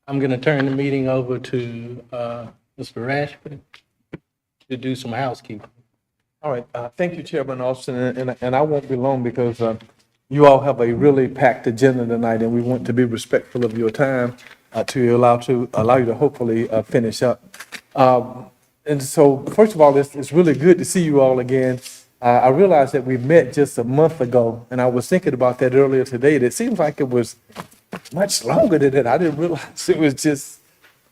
I'm going to turn the meeting over to Mr. Rashford to do some housekeeping. All right, thank you, Chairman Austin, and I won't be long because you all have a really packed agenda tonight, and we want to be respectful of your time to allow you to hopefully finish up. And so, first of all, it's really good to see you all again. I realized that we met just a month ago, and I was thinking about that earlier today. It seems like it was much longer than that. I didn't realize it was just,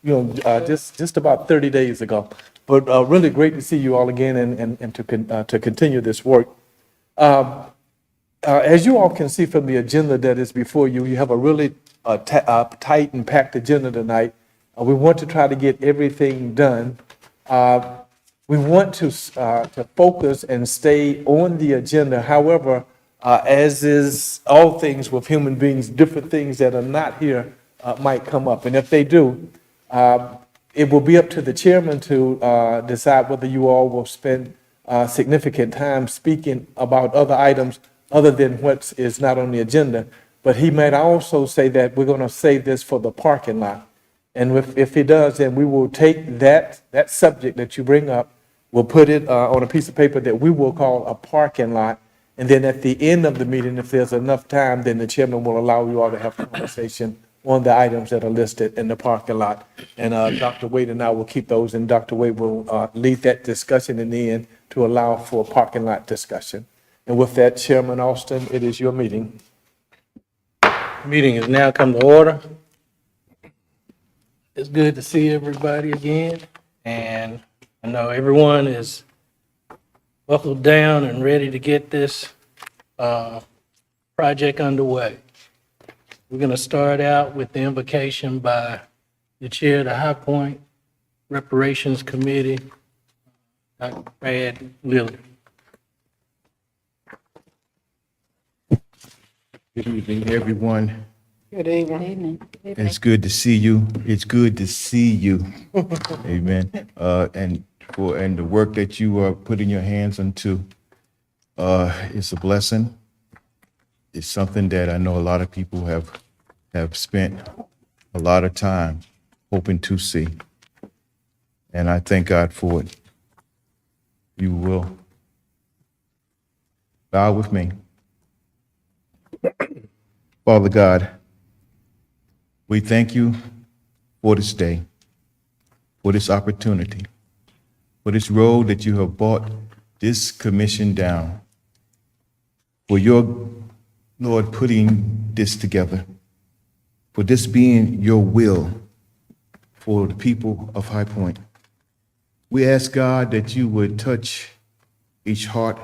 just about 30 days ago. But really great to see you all again and to continue this work. As you all can see from the agenda that is before you, you have a really tight and packed agenda tonight. We want to try to get everything done. We want to focus and stay on the agenda. However, as is all things with human beings, different things that are not here might come up. And if they do, it will be up to the chairman to decide whether you all will spend significant time speaking about other items other than what is not on the agenda. But he might also say that we're going to save this for the parking lot. And if he does, then we will take that subject that you bring up, we'll put it on a piece of paper that we will call a parking lot. And then at the end of the meeting, if there's enough time, then the chairman will allow you all to have a conversation on the items that are listed in the parking lot. And Dr. Wade and I will keep those, and Dr. Wade will lead that discussion in the end to allow for a parking lot discussion. And with that, Chairman Austin, it is your meeting. Meeting has now come to order. It's good to see everybody again, and I know everyone is buckled down and ready to get this project underway. We're going to start out with the invocation by the chair of the High Point Reparations Committee, Dr. Brad Lilly. Good evening, everyone. Good evening. It's good to see you. It's good to see you. Amen. And the work that you are putting your hands into, it's a blessing. It's something that I know a lot of people have spent a lot of time hoping to see. And I thank God for it. You will bow with me. Father God, we thank you for this day, for this opportunity, for this road that you have brought this commission down, for your, Lord, putting this together, for this being your will for the people of High Point. We ask, God, that you would touch each heart,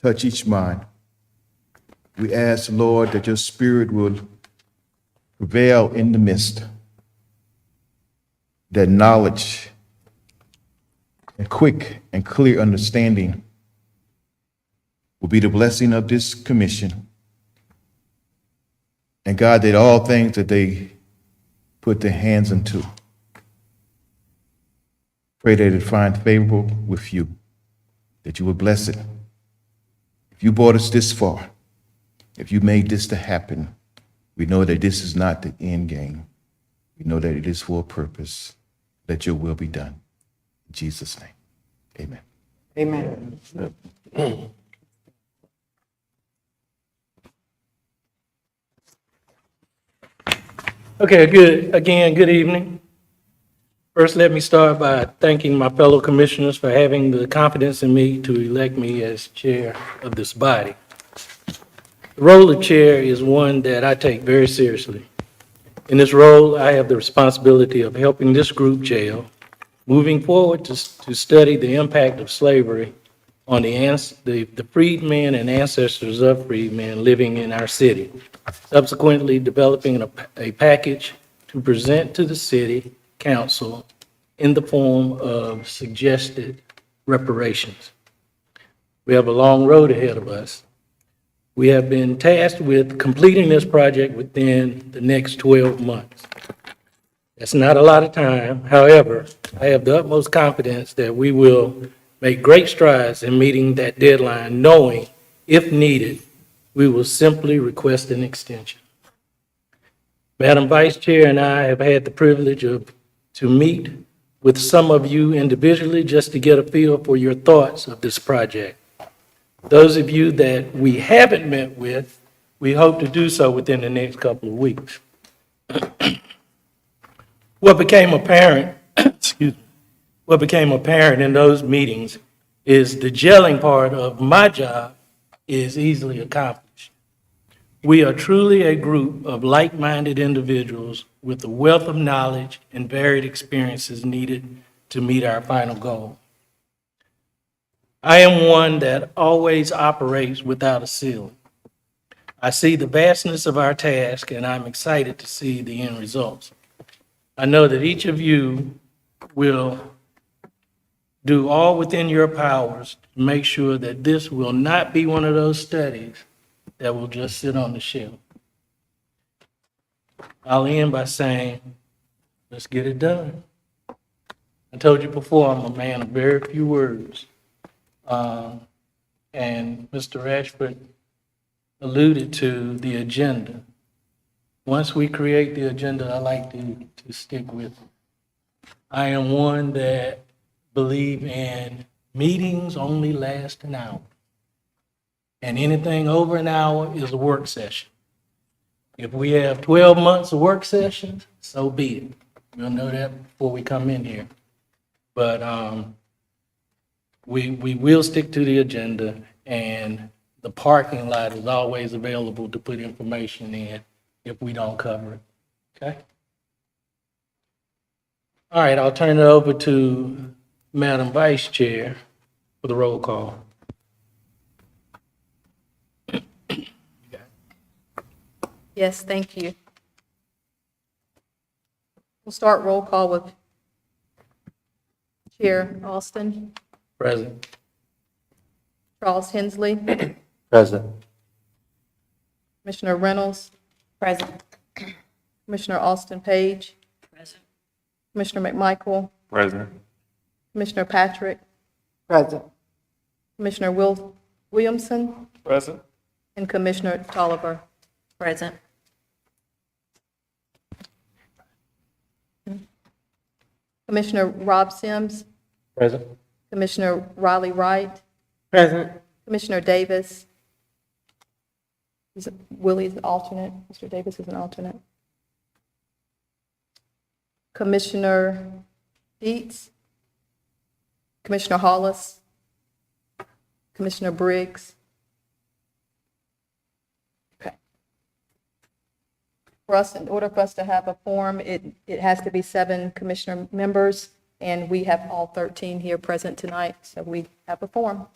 touch each mind. We ask, Lord, that your spirit will prevail in the midst, that knowledge and quick and clear understanding will be the blessing of this commission. And God, that all things that they put their hands into, pray that it find favor with you, that you will bless it. If you brought us this far, if you made this to happen, we know that this is not the end game. We know that it is for a purpose. Let your will be done. In Jesus' name, amen. Amen. Okay, good. Again, good evening. First, let me start by thanking my fellow commissioners for having the confidence in me to elect me as chair of this body. The role of chair is one that I take very seriously. In this role, I have the responsibility of helping this group jail, moving forward to study the impact of slavery on the freedmen and ancestors of freedmen living in our city, subsequently developing a package to present to the city council in the form of suggested reparations. We have a long road ahead of us. We have been tasked with completing this project within the next 12 months. That's not a lot of time. However, I have the utmost confidence that we will make great strides in meeting that deadline, knowing, if needed, we will simply request an extension. Madam Vice Chair and I have had the privilege to meet with some of you individually just to get a feel for your thoughts of this project. Those of you that we haven't met with, we hope to do so within the next couple of weeks. What became apparent, excuse me, what became apparent in those meetings is the gelling part of my job is easily accomplished. We are truly a group of like-minded individuals with a wealth of knowledge and varied experiences needed to meet our final goal. I am one that always operates without a ceiling. I see the vastness of our task, and I'm excited to see the end results. I know that each of you will do all within your powers to make sure that this will not be one of those studies that will just sit on the shelf. I'll end by saying, let's get it done. I told you before, I'm a man of very few words. And Mr. Rashford alluded to the agenda. Once we create the agenda, I like to stick with it. I am one that believe in meetings only last an hour. And anything over an hour is a work session. If we have 12 months of work sessions, so be it. We'll know that before we come in here. But we will stick to the agenda, and the parking lot is always available to put information in if we don't cover it. Okay? All right, I'll turn it over to Madam Vice Chair for the roll call. Yes, thank you. We'll start roll call with Chair Austin, Present. Charles Hensley, Present. Commissioner Reynolds. Present. Commissioner Austin Page. Present. Commissioner McMichael. Present. Commissioner Patrick. Present. Commissioner Williamson. Present. And Commissioner Tolliver. Present. Commissioner Rob Sims. Present. Commissioner Riley Wright. Present. Commissioner Davis. Willie's an alternate. Mr. Davis is an alternate. Commissioner Dietz. Commissioner Hollis. Commissioner Briggs. Okay. In order for us to have a quorum, it has to be 7 commissioner members, and we have all 13 here present tonight, so we have a quorum.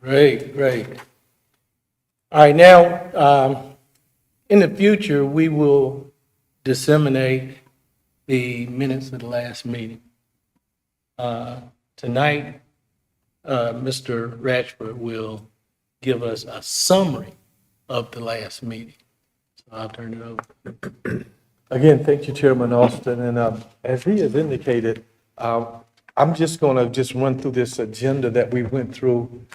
Great, great. All right, now, in the future, we will disseminate the minutes of the last meeting. Tonight, Mr. Ratchford will give us a summary of the last meeting. So I'll turn it over. Again, thank you, Chairman Austin, and as he has indicated, I'm just going to run through this agenda that we went through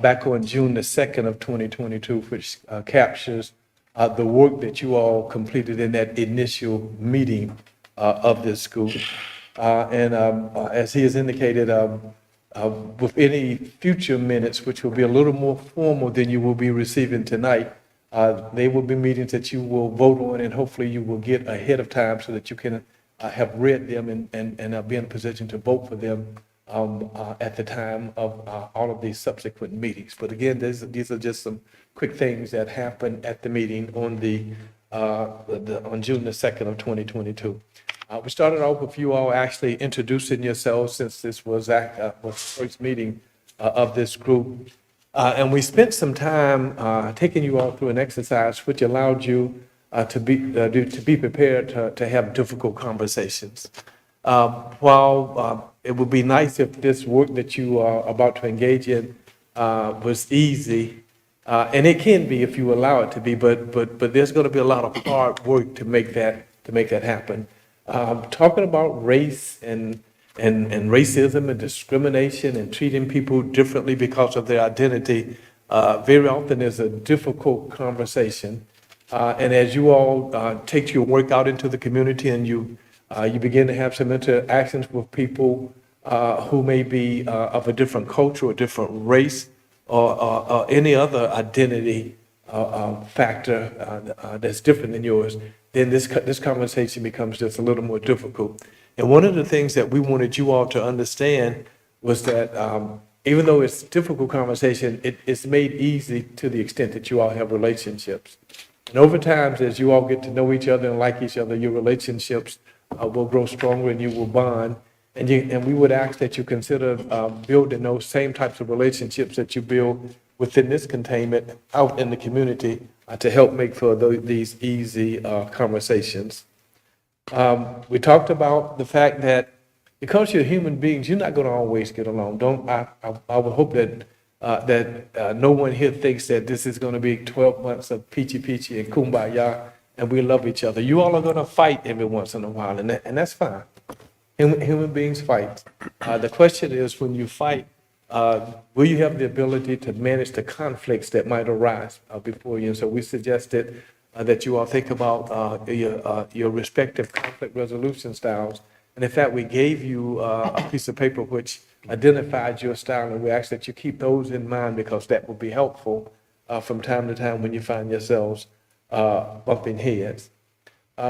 back on June the 2nd of 2022, which captures the work that you all completed in that initial meeting of this school. And as he has indicated, with any future minutes, which will be a little more formal than you will be receiving tonight, they will be meetings that you will vote on, and hopefully you will get ahead of time so that you can have read them and be in a position to vote for them at the time of all of these subsequent meetings. But again, these are just some quick things that happened at the meeting on on June the 2nd of 2022. We started off with you all actually introducing yourselves, since this was the first meeting of this group. And we spent some time taking you all through an exercise which allowed you to be prepared to have difficult conversations. While it would be nice if this work that you are about to engage in was easy, and it can be if you allow it to be, but there's going to be a lot of hard work to make that happen. Talking about race and racism and discrimination and treating people differently because of their identity very often is a difficult conversation. And as you all take your work out into the community and you begin to have some interactions with people who may be of a different culture or different race or any other identity factor that's different than yours, then this conversation becomes just a little more difficult. And one of the things that we wanted you all to understand was that even though it's a difficult conversation, it's made easy to the extent that you all have relationships. And over time, as you all get to know each other and like each other, your relationships will grow stronger and you will bond. And we would ask that you consider building those same types of relationships that you build within this containment out in the community to help make for these easy conversations. We talked about the fact that because you're human beings, you're not going to always get along. I would hope that no one here thinks that this is going to be 12 months of peachy peachy and kumbaya and we love each other. You all are going to fight every once in a while, and that's fine. Human beings fight. The question is, when you fight, will you have the ability to manage the conflicts that might arise before you? And so we suggested that you all think about your respective conflict resolution styles. And in fact, we gave you a piece of paper which identified your style, and we ask that you keep those in mind because that will be helpful from time to time when you find yourselves bumping heads.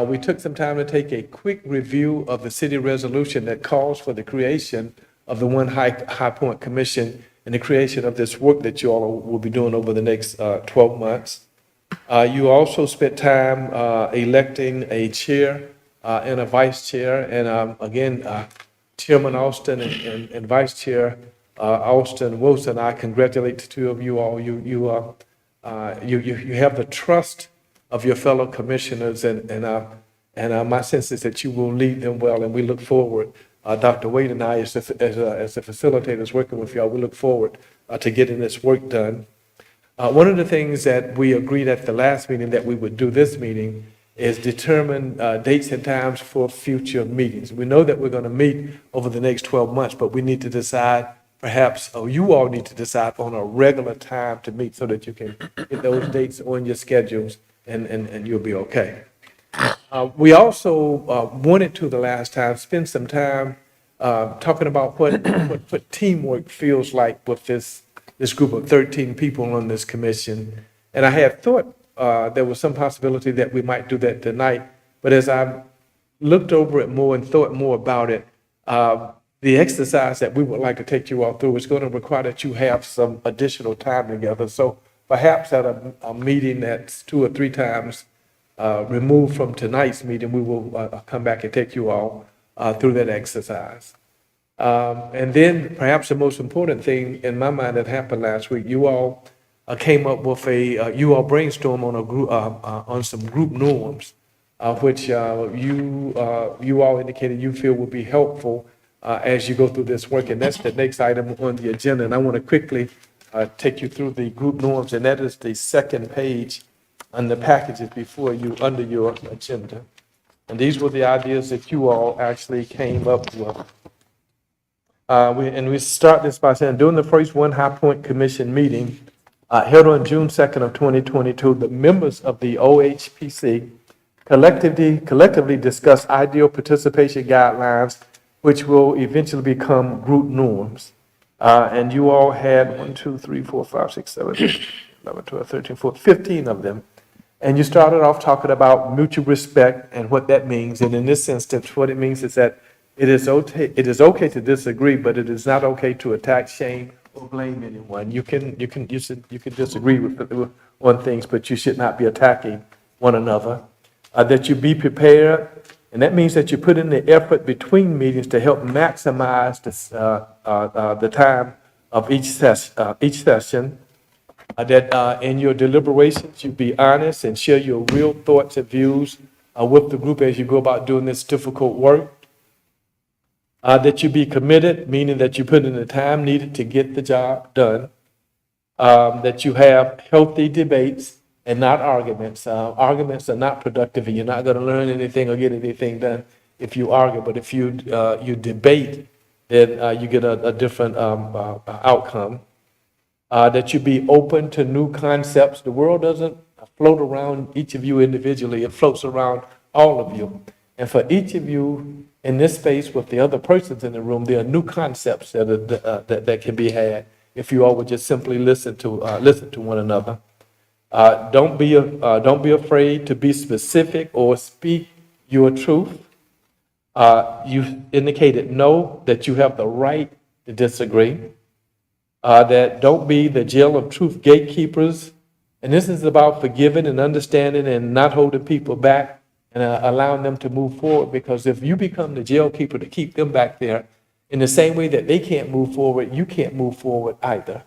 We took some time to take a quick review of the city resolution that calls for the creation of the One High Point Commission and the creation of this work that you all will be doing over the next 12 months. You also spent time electing a chair and a vice chair. And again, Chairman Austin and Vice Chair Austin Wilson, I congratulate the two of you all. You have the trust of your fellow commissioners, and my sense is that you will lead them well, and we look forward. Dr. Wade and I, as the facilitators working with y'all, we look forward to getting this work done. One of the things that we agreed at the last meeting that we would do this meeting is determine dates and times for future meetings. We know that we're going to meet over the next 12 months, but we need to decide perhaps, or you all need to decide on a regular time to meet so that you can get those dates on your schedules and you'll be okay. We also wanted to the last time spend some time talking about what teamwork feels like with this group of 13 people on this commission. And I had thought there was some possibility that we might do that tonight, but as I looked over it more and thought more about it, the exercise that we would like to take you all through is going to require that you have some additional time together. So perhaps at a meeting that's 2 or 3 times removed from tonight's meeting, we will come back and take you all through that exercise. And then perhaps the most important thing in my mind that happened last week, you all came up with you all brainstormed on a group, on some group norms, which you all indicated you feel will be helpful as you go through this work. And that's the next item on the agenda. And I want to quickly take you through the group norms, and that is the second page on the packages before you under your agenda. And these were the ideas that you all actually came up with. We start this by saying, during the first One High Point Commission meeting held on June 2nd of 2022, the members of the OHPC collectively discussed ideal participation guidelines, which will eventually become group norms. And you all had 1, 2, 3, 4, 5, 6, 7, 8, 11, 12, 13, 14, 15 of them. And you started off talking about mutual respect and what that means. And in this instance, what it means is that it is okay to disagree, but it is not okay to attack, shame, or blame anyone. You can disagree on things, but you should not be attacking one another. That you be prepared, and that means that you put in the effort between meetings to help maximize the time of each session. That in your deliberations, you be honest and share your real thoughts and views with the group as you go about doing this difficult work. That you be committed, meaning that you put in the time needed to get the job done. That you have healthy debates and not arguments. Arguments are not productive, and you're not going to learn anything or get anything done if you argue. But if you debate, then you get a different outcome. That you be open to new concepts. The world doesn't float around each of you individually. It floats around all of you. And for each of you in this space with the other persons in the room, there are new concepts that can be had if you all would just simply listen to one another. Don't be afraid to be specific or speak your truth. You indicated no, that you have the right to disagree. That don't be the jail of truth gatekeepers. And this is about forgiving and understanding and not holding people back and allowing them to move forward. Because if you become the jail keeper to keep them back there, in the same way that they can't move forward, you can't move forward either.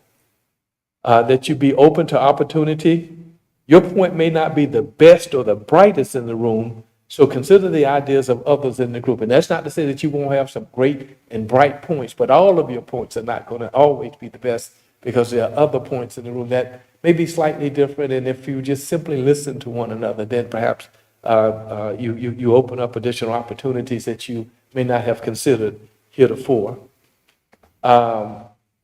That you be open to opportunity. Your point may not be the best or the brightest in the room, so consider the ideas of others in the group. And that's not to say that you won't have some great and bright points, but all of your points are not going to always be the best, because there are other points in the room that may be slightly different. And if you just simply listen to one another, then perhaps you open up additional opportunities that you may not have considered heretofore.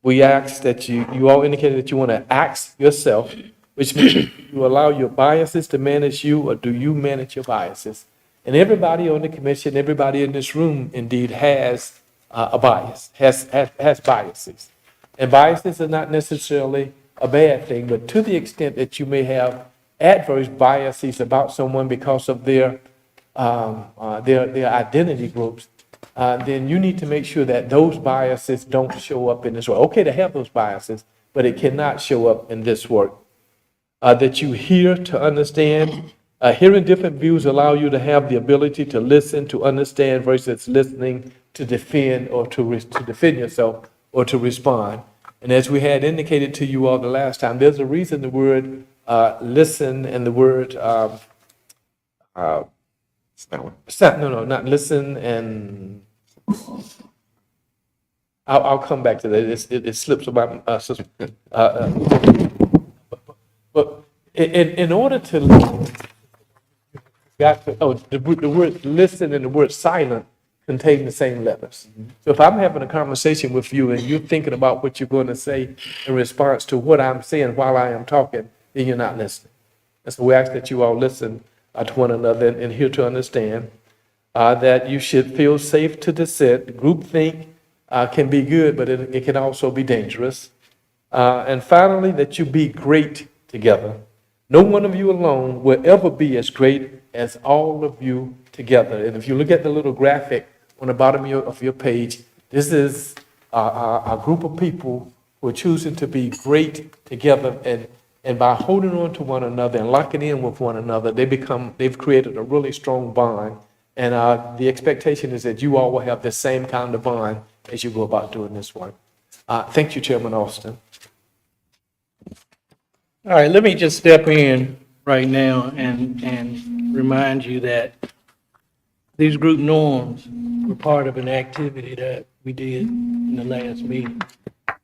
We ask that you all indicated that you want to ask yourself, which means you allow your biases to manage you, or do you manage your biases? And everybody on the commission, everybody in this room indeed has a bias, has biases. And biases are not necessarily a bad thing, but to the extent that you may have adverse biases about someone because of their identity groups, then you need to make sure that those biases don't show up in this work. Okay to have those biases, but it cannot show up in this work. That you hear to understand. Hearing different views allow you to have the ability to listen, to understand, versus listening to defend or to defend yourself or to respond. And as we had indicated to you all the last time, there's a reason the word listen and the word not listen and I'll come back to that. It slips about but in order to the word listen and the word silent contain the same letters. So if I'm having a conversation with you and you're thinking about what you're going to say in response to what I'm saying while I am talking, then you're not listening. And so we ask that you all listen to one another and hear to understand that you should feel safe to dissent. Groupthink can be good, but it can also be dangerous. And finally, that you be great together. No one of you alone will ever be as great as all of you together. And if you look at the little graphic on the bottom of your page, this is a group of people who are choosing to be great together. And by holding on to one another and locking in with one another, they've created a really strong bond. And the expectation is that you all will have the same kind of bond as you go about doing this work. Thank you, Chairman Austin. All right, let me just step in right now and remind you that these group norms were part of an activity that we did in the last meeting,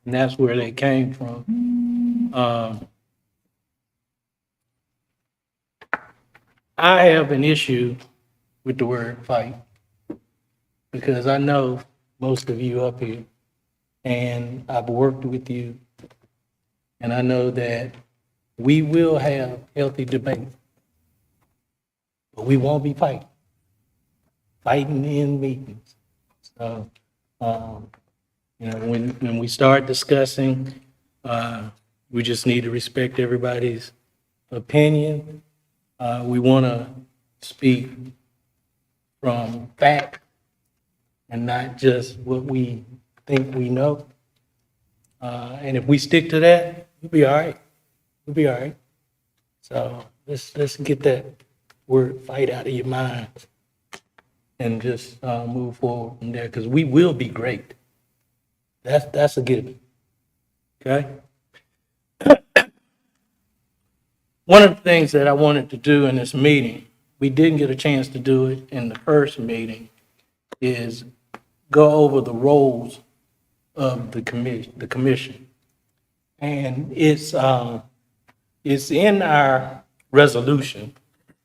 and that's where they came from. I have an issue with the word fight, because I know most of you up here, and I've worked with you, and I know that we will have healthy debate, but we won't be fighting in meetings. So, when we start discussing, we just need to respect everybody's opinion. We want to speak from fact and not just what we think we know. And if we stick to that, we'll be all right. We'll be all right. So let's get that word fight out of your mind and just move forward from there, because we will be great. That's a given. Okay? One of the things that I wanted to do in this meeting, we didn't get a chance to do it in the first meeting, is go over the roles of the commission. And it's in our resolution,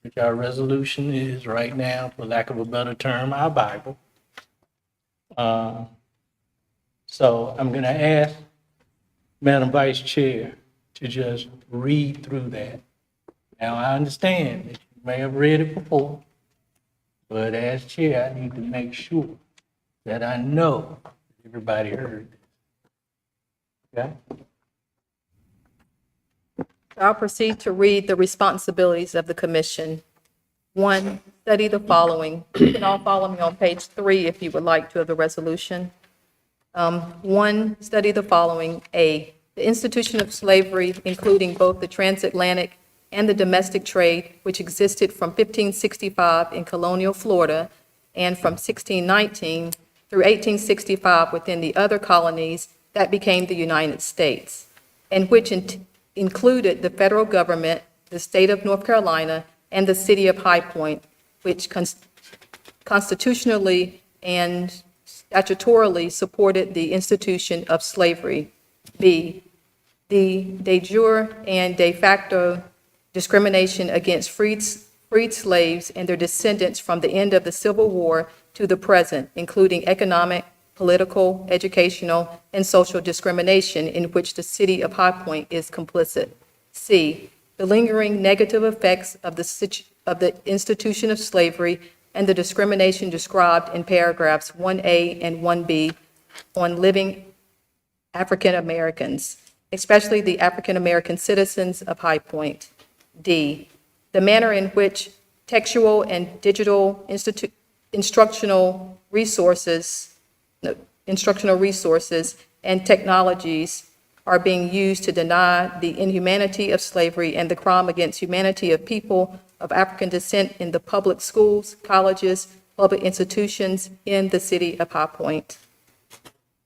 which our resolution is right now, for lack of a better term, our Bible. So I'm going to ask Madam Vice Chair to just read through that Now, I understand that you may have read it before, but as chair, I need to make sure that I know everybody heard this. Okay? I'll proceed to read the responsibilities of the commission. 1, study the following. You can all follow me on page 3 if you would like to of the resolution. 1, study the following. A, the institution of slavery, including both the transatlantic and the domestic trade, which existed from 1565 in colonial Florida and from 1619 through 1865 within the other colonies that became the United States, and which included the federal government, the state of North Carolina, and the city of High Point, which constitutionally and statutorily supported the institution of slavery. B, the de jure and de facto discrimination against freed slaves and their descendants from the end of the Civil War to the present, including economic, political, educational, and social discrimination in which the city of High Point is complicit. C, the lingering negative effects of the institution of slavery and the discrimination described in paragraphs 1A and 1B on living African Americans, especially the African American citizens of High Point. D, the manner in which textual and digital instructional resources and technologies are being used to deny the inhumanity of slavery and the crime against humanity of people of African descent in the public schools, colleges, public institutions in the city of High Point.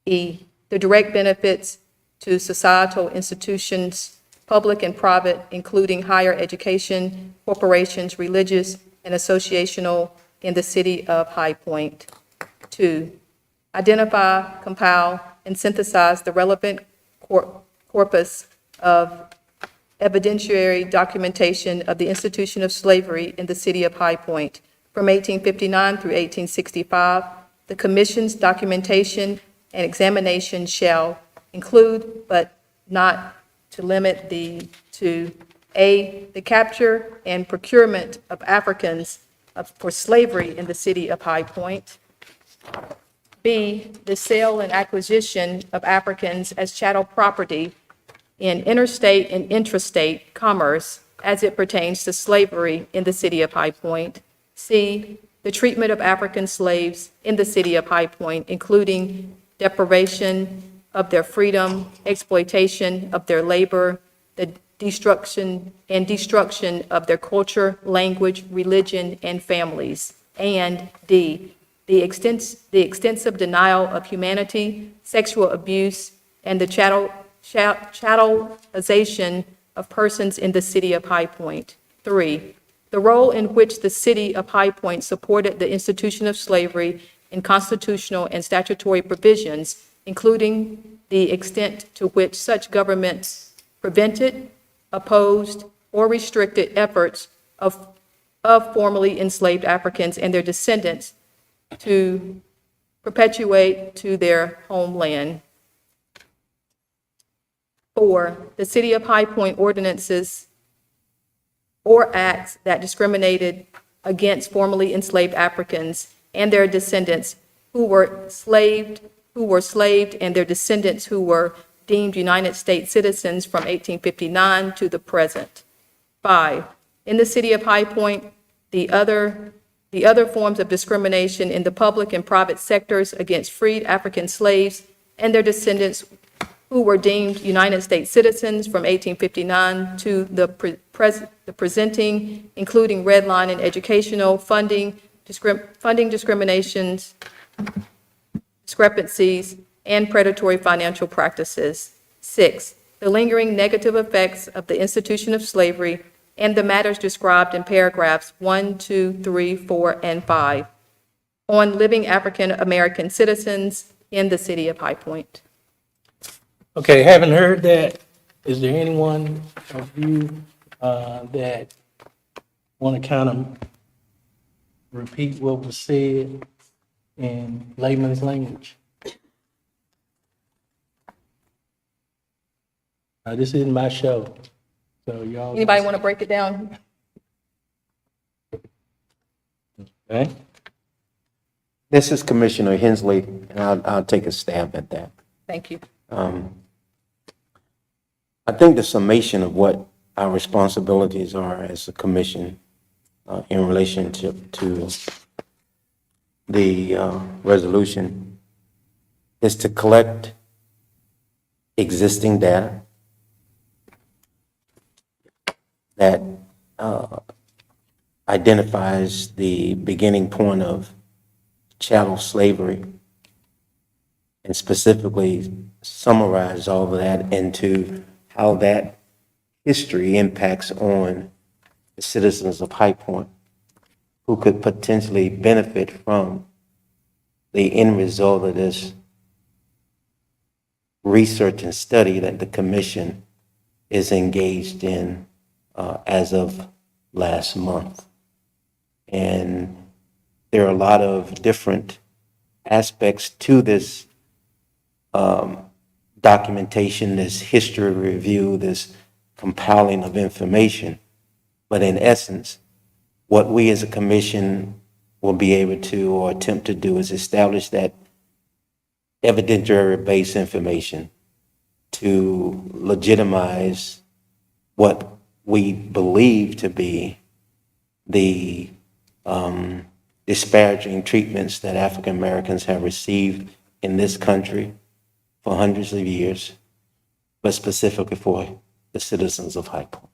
E, the direct benefits to societal institutions, public and private, including higher education, corporations, religious, and associational in the city of High Point. 2, identify, compile, and synthesize the relevant corpus of evidentiary documentation of the institution of slavery in the city of High Point from 1859 through 1865. The commission's documentation and examination shall include, but not to limit to A, the capture and procurement of Africans for slavery in the city of High Point. B, the sale and acquisition of Africans as chattel property in interstate and intrastate commerce as it pertains to slavery in the city of High Point. C, the treatment of African slaves in the city of High Point, including deprivation of their freedom, exploitation of their labor, the destruction of their culture, language, religion, and families. And D, the extensive denial of humanity, sexual abuse, and the chattelization of persons in the city of High Point. 3, the role in which the city of High Point supported the institution of slavery in constitutional and statutory provisions, including the extent to which such governments prevented, opposed, or restricted efforts of formerly enslaved Africans and their descendants to perpetuate to their homeland. 4, the city of High Point ordinances or acts that discriminated against formerly enslaved Africans and their descendants who were enslaved and their descendants who were deemed United States citizens from 1859 to the present. 5, in the city of High Point, the other forms of discrimination in the public and private sectors against freed African slaves and their descendants who were deemed United States citizens from 1859 to the presenting, including redline and educational funding discriminations, discrepancies, and predatory financial practices. 6, the lingering negative effects of the institution of slavery and the matters described in paragraphs 1, 2, 3, 4, and 5 on living African American citizens in the city of High Point. Okay, having heard that, is there anyone of you that want to kind of repeat what was said in layman's language? This isn't my show, So y'all. Anybody want to break it down? Okay. This is Commissioner Hensley, and I'll take a stab at that. Thank you. I think the summation of what our responsibilities are as a commission in relationship to the resolution is to collect existing data that identifies the beginning point of chattel slavery, and specifically summarize all of that into how that history impacts on the citizens of High Point who could potentially benefit from the end result of this research and study that the commission is engaged in as of last month. And there are a lot of different aspects to this documentation, this history review, this compiling of information. But in essence, what we as a commission will be able to or attempt to do is establish that evidentiary-based information to legitimize what we believe to be the disparaging treatments that African Americans have received in this country for hundreds of years, but specifically for the citizens of High Point.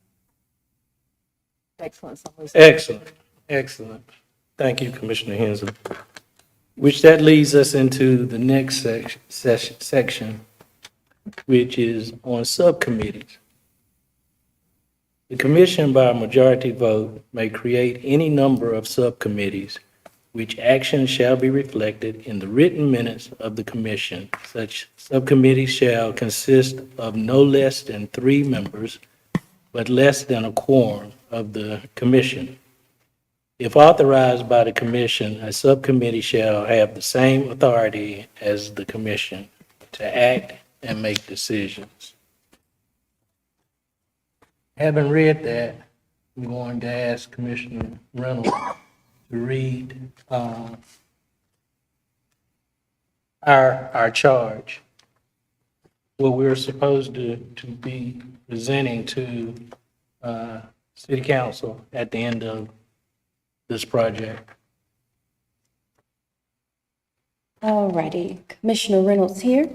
Excellent summary. Excellent, excellent. Thank you, Commissioner Hensley. Which that leads us into the next section, which is on subcommittees. The commission, by a majority vote, may create any number of subcommittees, which action shall be reflected in the written minutes of the commission. Such subcommittees shall consist of no less than 3 members, but less than a quorum of the commission. If authorized by the commission, a subcommittee shall have the same authority as the commission to act and make decisions. Having read that, I'm going to ask Commissioner Reynolds to read our charge, what we're supposed to be presenting to City Council at the end of this project. All righty, Commissioner Reynolds here.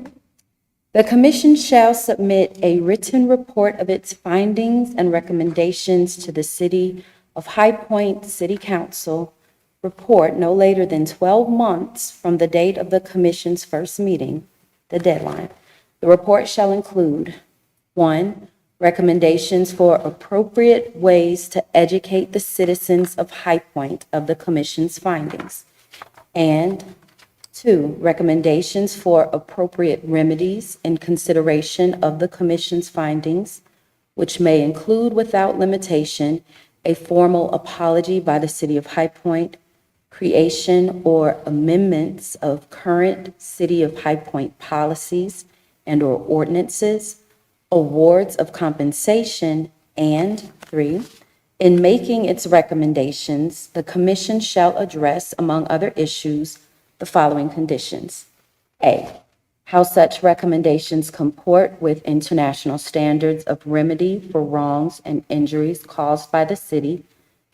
The commission shall submit a written report of its findings and recommendations to the City of High Point City Council report no later than 12 months from the date of the commission's first meeting, the deadline. The report shall include 1, recommendations for appropriate ways to educate the citizens of High Point of the commission's findings, and 2, recommendations for appropriate remedies in consideration of the commission's findings, which may include without limitation a formal apology by the City of High Point, creation or amendments of current City of High Point policies and/or ordinances, awards of compensation, and 3, in making its recommendations, the commission shall address, among other issues, the following conditions. A, how such recommendations comport with international standards of remedy for wrongs and injuries caused by the city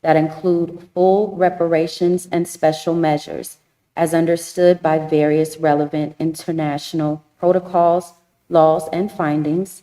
that include full reparations and special measures as understood by various relevant international protocols, laws, and findings.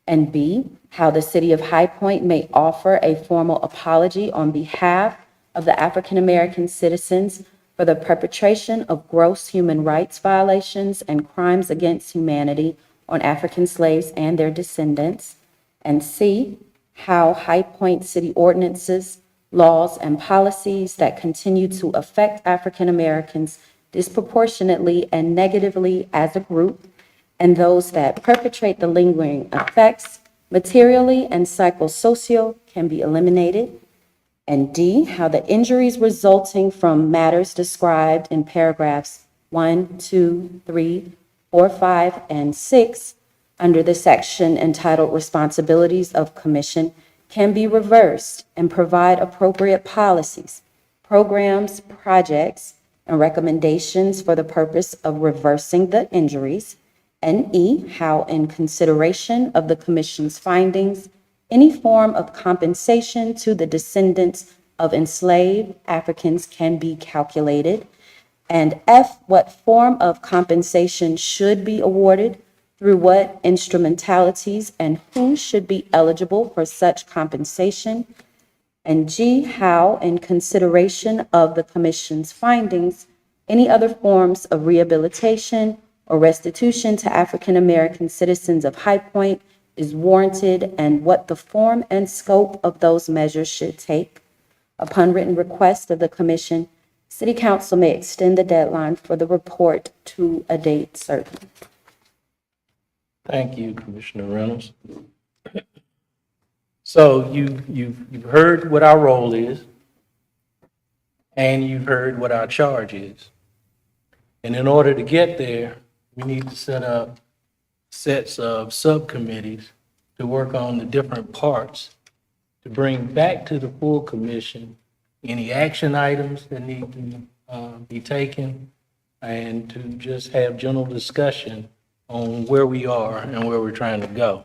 And B, how the City of High Point may offer a formal apology on behalf of the African American citizens for the perpetration of gross human rights violations and crimes against humanity on African slaves and their descendants. And C, how High Point City ordinances, laws, and policies that continue to affect African Americans disproportionately and negatively as a group, and those that perpetrate the lingering effects materially and psychosocial can be eliminated. And D, how the injuries resulting from matters described in paragraphs 1, 2, 3, 4, 5, and 6 under the section entitled Responsibilities of Commission can be reversed and provide appropriate policies, programs, projects, and recommendations for the purpose of reversing the injuries. And E, how in consideration of the Commission's findings, any form of compensation to the descendants of enslaved Africans can be calculated. And F, what form of compensation should be awarded, through what instrumentalities, and who should be eligible for such compensation. And G, how, in consideration of the Commission's findings, any other forms of rehabilitation or restitution to African American citizens of High Point is warranted, and what the form and scope of those measures should take. Upon written request of the Commission, City Council may extend the deadline for the report to a date certain. Thank you, Commissioner Reynolds. So you've heard what our role is, and you've heard what our charge is. And in order to get there, we need to set up sets of subcommittees to work on the different parts, to bring back to the full commission any action items that need to be taken, and to just have general discussion on where we are and where we're trying to go.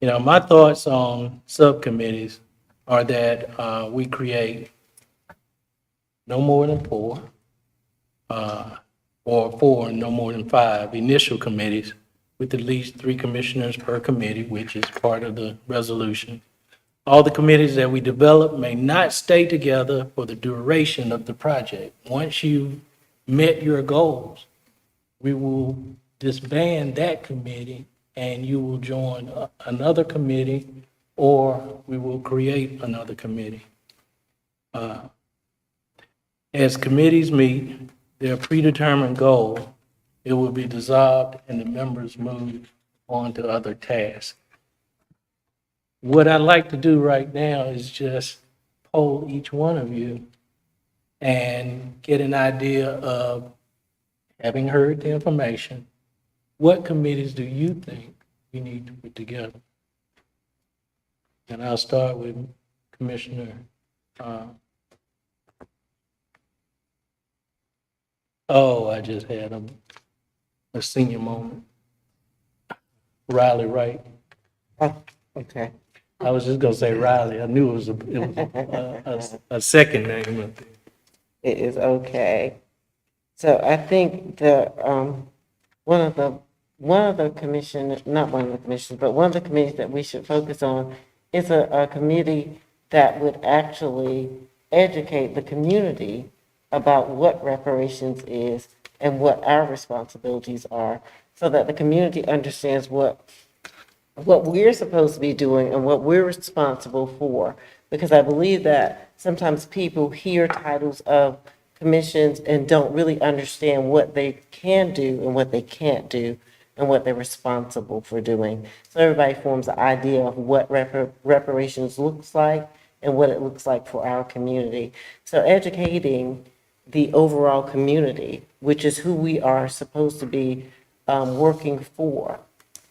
You know, my thoughts on subcommittees are that we create no more than four, or four and no more than five initial committees with at least 3 commissioners per committee, which is part of the resolution. All the committees that we develop may not stay together for the duration of the project. Once you've met your goals, we will disband that committee and you will join another committee, or we will create another committee. As committees meet their predetermined goal, it will be dissolved and the members move on to other tasks. What I'd like to do right now is just poll each one of you and get an idea of, having heard the information, what committees do you think we need to put together? And I'll start with Commissioner. I just had a senior moment. Riley Wright. Oh, okay. I was just gonna say Riley. I knew it was a second name up there. It is okay. So I think the, one of the commission, not one of the commissions, but one of the committees that we should focus on is a committee that would actually educate the community about what reparations is and what our responsibilities are, so that the community understands what we're supposed to be doing and what we're responsible for. Because I believe that sometimes people hear titles of commissions and don't really understand what they can do and what they can't do and what they're responsible for doing. So everybody forms an idea of what reparations looks like and what it looks like for our community. So educating the overall community, which is who we are supposed to be working for,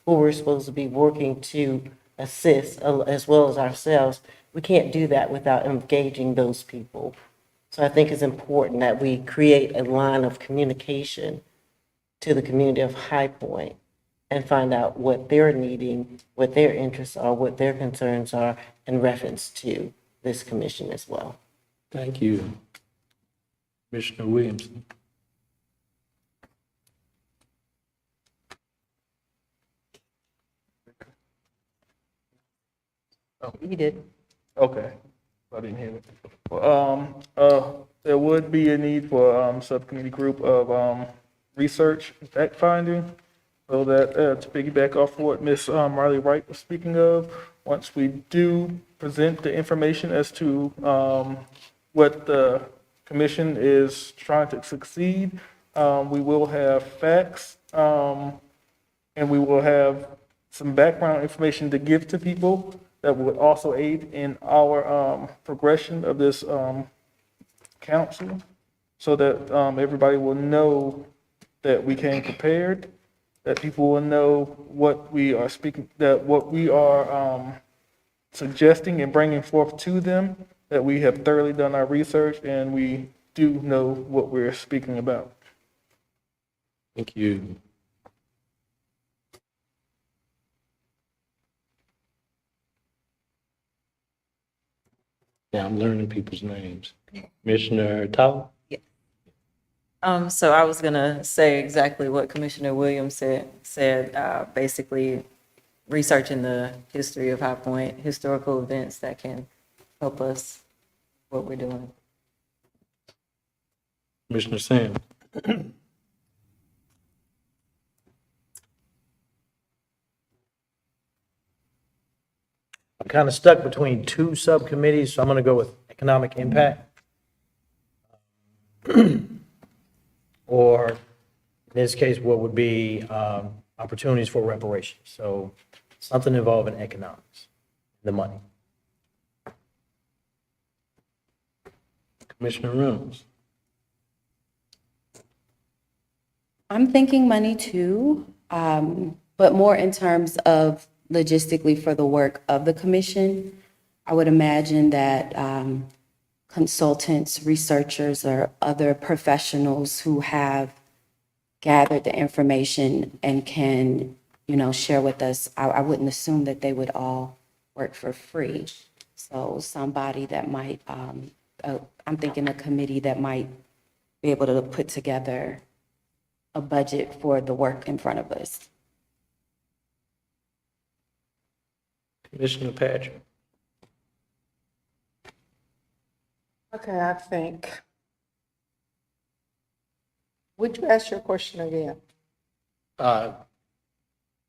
who we're supposed to be working to assist, as well as ourselves. We can't do that without engaging those people. So I think it's important that we create a line of communication to the community of High Point and find out what they're needing, what their interests are, what their concerns are in reference to this commission as well. Thank you. Commissioner Williamson. You did. Okay, I didn't hear it. There would be a need for subcommittee group of research and fact finding, so that to piggyback off what Ms. Marley Wright was speaking of, once we do present the information as to what the commission is trying to succeed, we will have facts, and we will have some background information to give to people that would also aid in our progression of this council, so that everybody will know that we came prepared, that people will know what we are speaking, that what we are suggesting and bringing forth to them that we have thoroughly done our research and we do know what we're speaking about. Thank you. Now I'm learning people's names. Commissioner Tyler? So I was gonna say exactly what Commissioner Williams said, basically researching the history of High Point, historical events that can help us what we're doing. Commissioner Sam? I'm kind of stuck between two subcommittees, so I'm going to go with economic impact. Or in this case, what would be opportunities for reparations. So something involving economics, the money. Commissioner Reynolds? I'm thinking money too, but more in terms of logistically for the work of the commission. I would imagine that consultants, researchers, or other professionals who have gathered the information and can, share with us, I wouldn't assume that they would all work for free. So somebody that might, I'm thinking a committee that might be able to put together a budget for the work in front of us. Commissioner Patrick? Okay, I think. Would you ask your question again?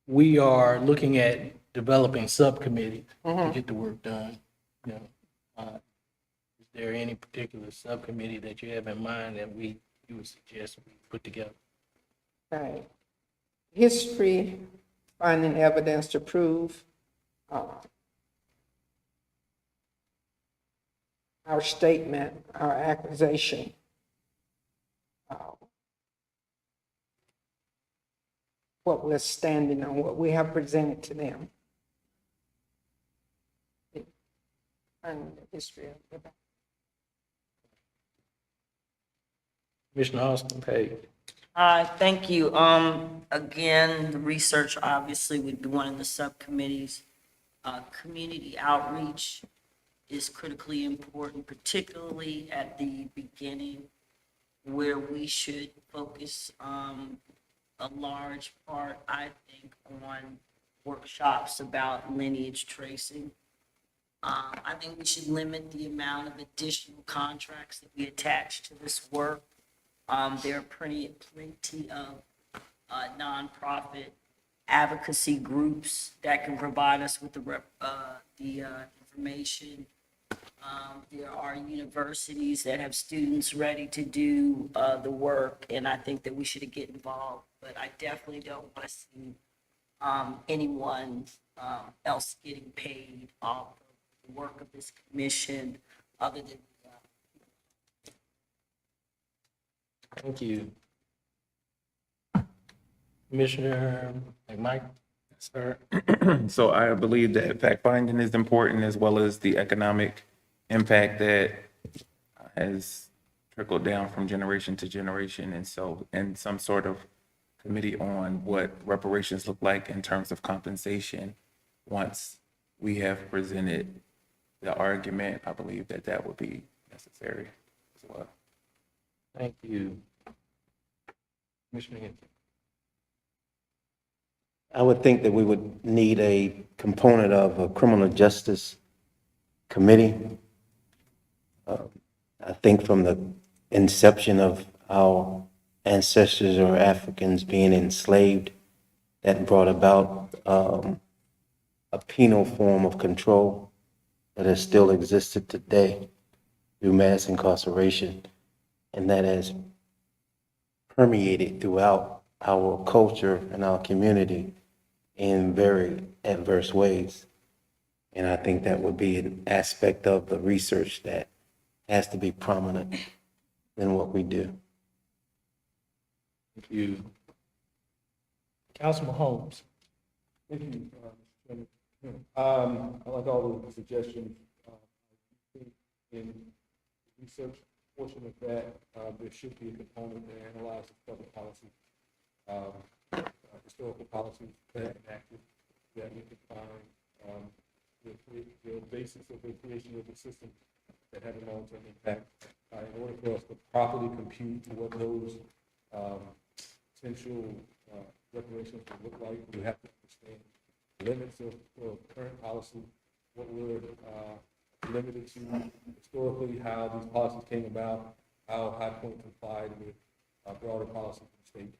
We are looking at developing subcommittees to get the work done. You know, is there any particular subcommittee that you have in mind that you would suggest we put together? Right. History, finding evidence to prove our statement, our accusation. What we're standing on, what we have presented to them. And the history of it. Commissioner Austin Page? Hi, thank you. Again, the research obviously would be one of the subcommittees. Community outreach is critically important, particularly at the beginning, where we should focus a large part, I think, on workshops about lineage tracing. I think we should limit the amount of additional contracts that we attach to this work. There are plenty of nonprofit advocacy groups that can provide us with the information. There are universities that have students ready to do the work, and I think that we should get involved. But I definitely don't want to see anyone else getting paid off of the work of this commission other than Thank you. Commissioner McMike? Sir. So I believe that fact finding is important, as well as the economic impact that has trickled down from generation to generation. And so, and some sort of committee on what reparations look like in terms of compensation. Once we have presented the argument, I believe that that would be necessary as well. Thank you. Commissioner Hinton? I would think that we would need a component of a criminal justice committee. I think from the inception of our ancestors or Africans being enslaved, that brought about a penal form of control that has still existed today through mass incarceration, and that has permeated throughout our culture and our community in very adverse ways. And I think that would be an aspect of the research that has to be prominent in what we do. Thank you. Councilman Holmes. Thank you, Chairman. I like all the suggestions. I think in the research portion of that, there should be a component that analyzes public policy, historical policies that are enacted, that we can find the basis of the creation of the system that have a long-term impact. In order for us to properly compute what those potential reparations would look like, we have to understand limits of current policy, what we're limited to historically, how these policies came about, how High Point complied with broader policy from the state.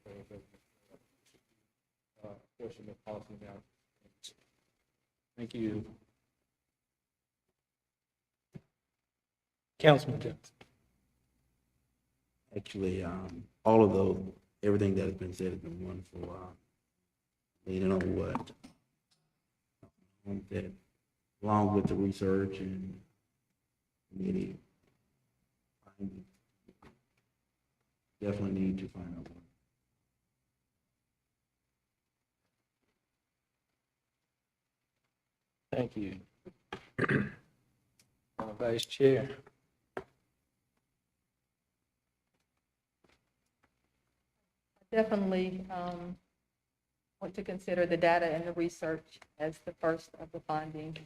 Portion of policy now. Thank you. Councilman Johnson. Actually, all of those, everything that has been said has been wonderful. Leaning on what that, along with the research and committee, definitely need to find out more. Thank you. Vice Chair. Definitely want to consider the data and the research as the first of the findings,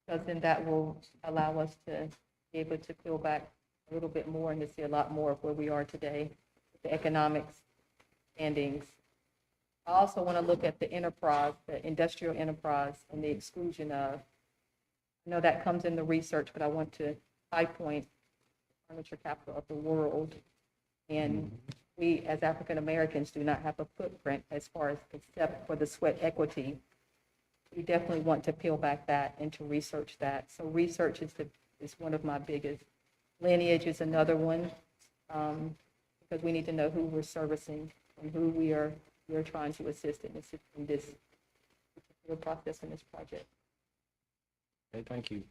because then that will allow us to be able to peel back a little bit more and to see a lot more of where we are today, the economics standings. I also want to look at the enterprise, the industrial enterprise, and the exclusion of. I know that comes in the research, but I want to High Point, furniture capital of the world, and we, as African Americans, do not have a footprint as far as except for the sweat equity. We definitely want to peel back that and to research that. So research is one of my biggest. Lineage is another one, because we need to know who we're servicing and who we're trying to assist in this process in this project. Okay, thank you.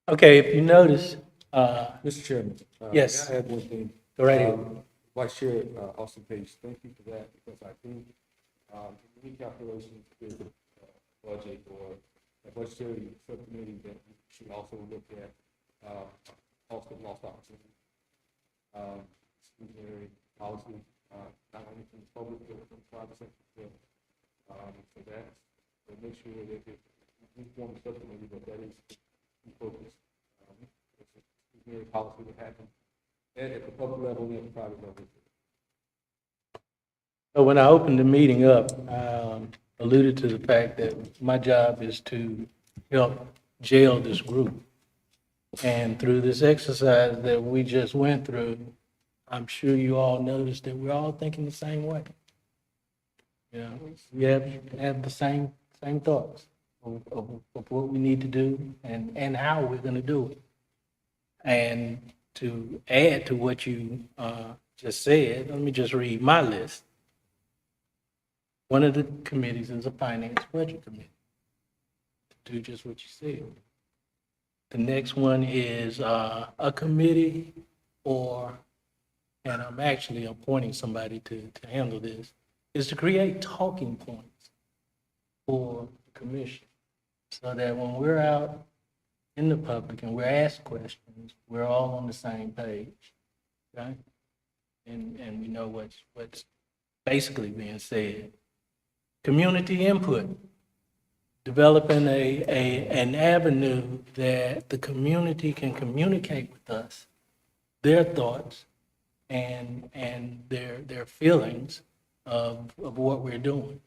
Okay, if you notice, Mr. Chairman. Yes. May I add one thing? Go right ahead. Vice Chair Austin Page, thank you for that, because I think recalculations with budget or a budgetary subcommittee that we should also look at cost of lost opportunity, exclusionary policy, not only from the public but from the private sector. So that's to make sure that if we form a subcommittee that is focused, exclusionary policy would happen at the public level and at the private level. So when I opened the meeting up, I alluded to the fact that my job is to help jail this group. And through this exercise that we just went through, I'm sure you all noticed that we're all thinking the same way. You know, we have the same thoughts of what we need to do and how we're going to do it. And to add to what you just said, let me just read my list. One of the committees is a finance budget committee, to do just what you said. The next one is a committee and I'm actually appointing somebody to handle this, is to create talking points for the commission so that when we're out in the public and we're asked questions, we're all on the same page, okay? And we know what's basically being said. Community input, developing an avenue that the community can communicate with us their thoughts and their feelings of what we're doing.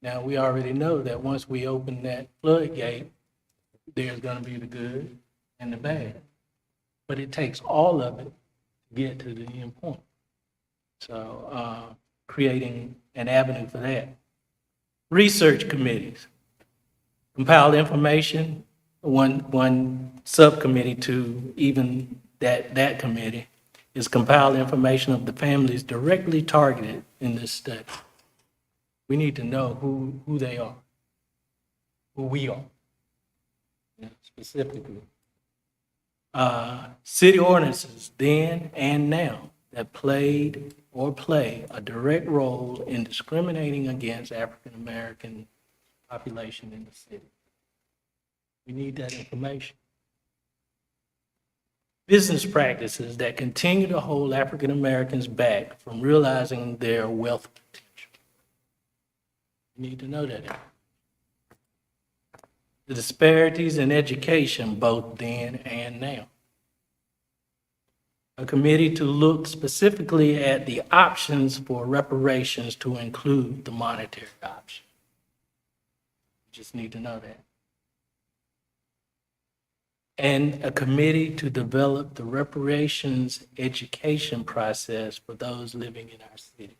Now, we already know that once we open that floodgate, there's going to be the good and the bad. But it takes all of it to get to the end point. So creating an avenue for that. Research committees. Compile information, one subcommittee to even that committee is compile information of the families directly targeted in this study. We need to know who they are, who we are, specifically. City ordinances then and now that played or play a direct role in discriminating against African American population in the city. We need that information. Business practices that continue to hold African Americans back from realizing their wealth potential. We need to know that. The disparities in education both then and now. A committee to look specifically at the options for reparations to include the monetary option. You just need to know that. And a committee to develop the reparations education process for those living in our city.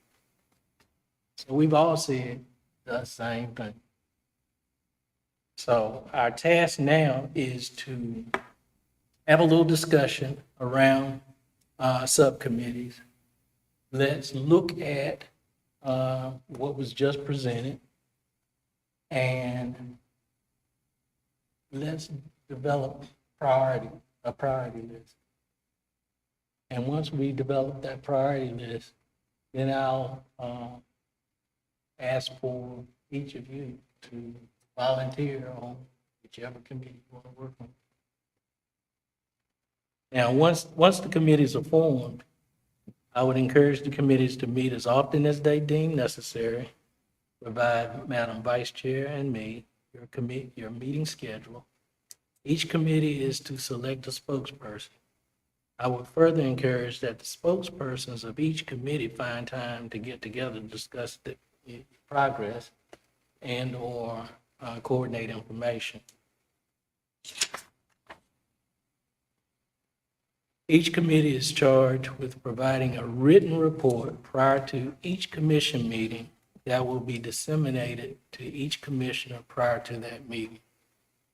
So we've all said the same thing. So our task now is to have a little discussion around subcommittees. Let's look at what was just presented, and let's develop a priority list. And once we develop that priority list, then I'll ask for each of you to volunteer on whichever committee you want to work on. Now, once the committees are formed, I would encourage the committees to meet as often as they deem necessary. Provide Madam Vice Chair and me your meeting schedule. Each committee is to select a spokesperson. I would further encourage that the spokespersons of each committee find time to get together to discuss the progress and/or coordinate information. Each committee is charged with providing a written report prior to each commission meeting that will be disseminated to each commissioner prior to that meeting.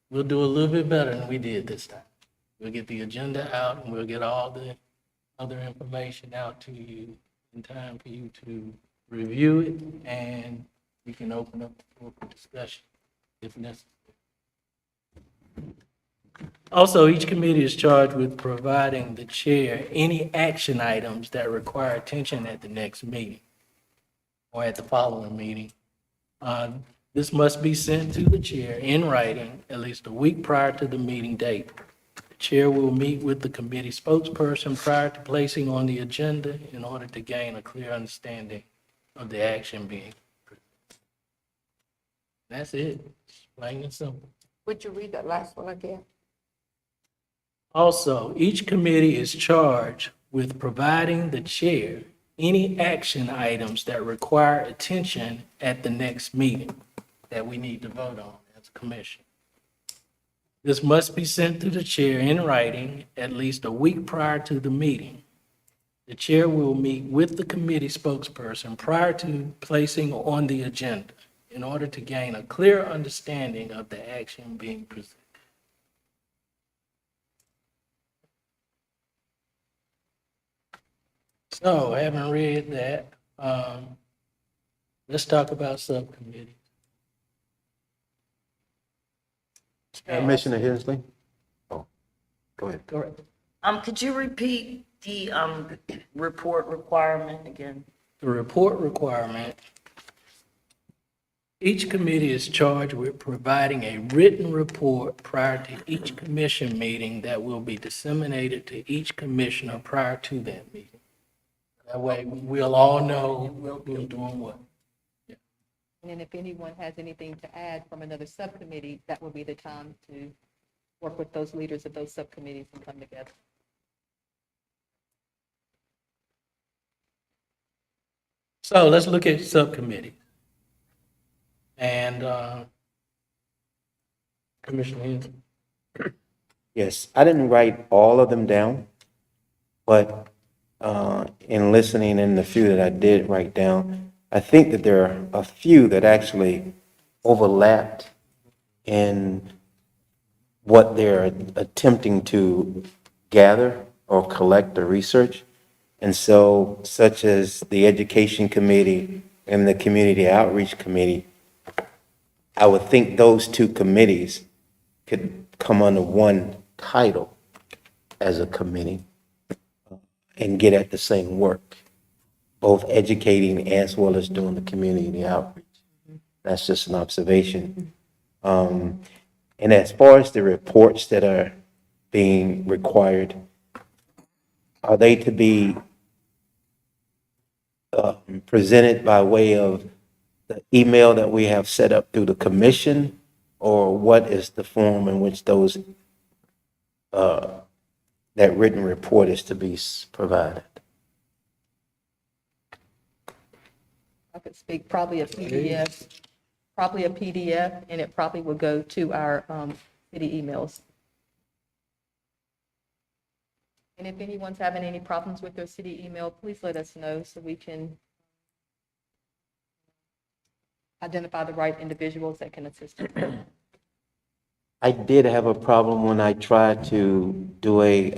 We'll do a little bit better than we did this time. We'll get the agenda out and we'll get all the other information out to you in time for you to review it, and we can open up the floor for discussion if necessary. Also, each committee is charged with providing the chair any action items that require attention at the next meeting or at the following meeting. This must be sent to the chair in writing at least a week prior to the meeting date. The chair will meet with the committee spokesperson prior to placing on the agenda in order to gain a clear understanding of the action being presented. That's it, it's plain and simple. Would you read that last one again? Also, each committee is charged with providing the chair any action items that require attention at the next meeting that we need to vote on as a commission. This must be sent to the chair in writing at least a week prior to the meeting. The chair will meet with the committee spokesperson prior to placing on the agenda in order to gain a clear understanding of the action being presented. So, having read that, let's talk about subcommittees. Commissioner Hensley? Oh, go ahead. Correct. Could you repeat the, report requirement again? The report requirement, each committee is charged with providing a written report prior to each commission meeting that will be disseminated to each commissioner prior to that meeting. That way, we'll all know we're doing what. And then if anyone has anything to add from another subcommittee, that will be the time to work with those leaders of those subcommittees and come together. So let's look at subcommittee. And Commissioner Henson. Yes, I didn't write all of them down, but in listening in the few that I did write down, I think that there are a few that actually overlapped in what they're attempting to gather or collect or research. And so, such as the Education Committee and the Community Outreach Committee, I would think those two committees could come under one title as a committee and get at the same work, both educating as well as doing the community outreach. That's just an observation. And as far as the reports that are being required, are they to be presented by way of the email that we have set up through the commission? Or what is the form in which those, that written report is to be provided? I could speak, probably a PDF, and it probably would go to our city emails. And if anyone's having any problems with their city email, please let us know so we can identify the right individuals that can assist you. I did have a problem when I tried to do a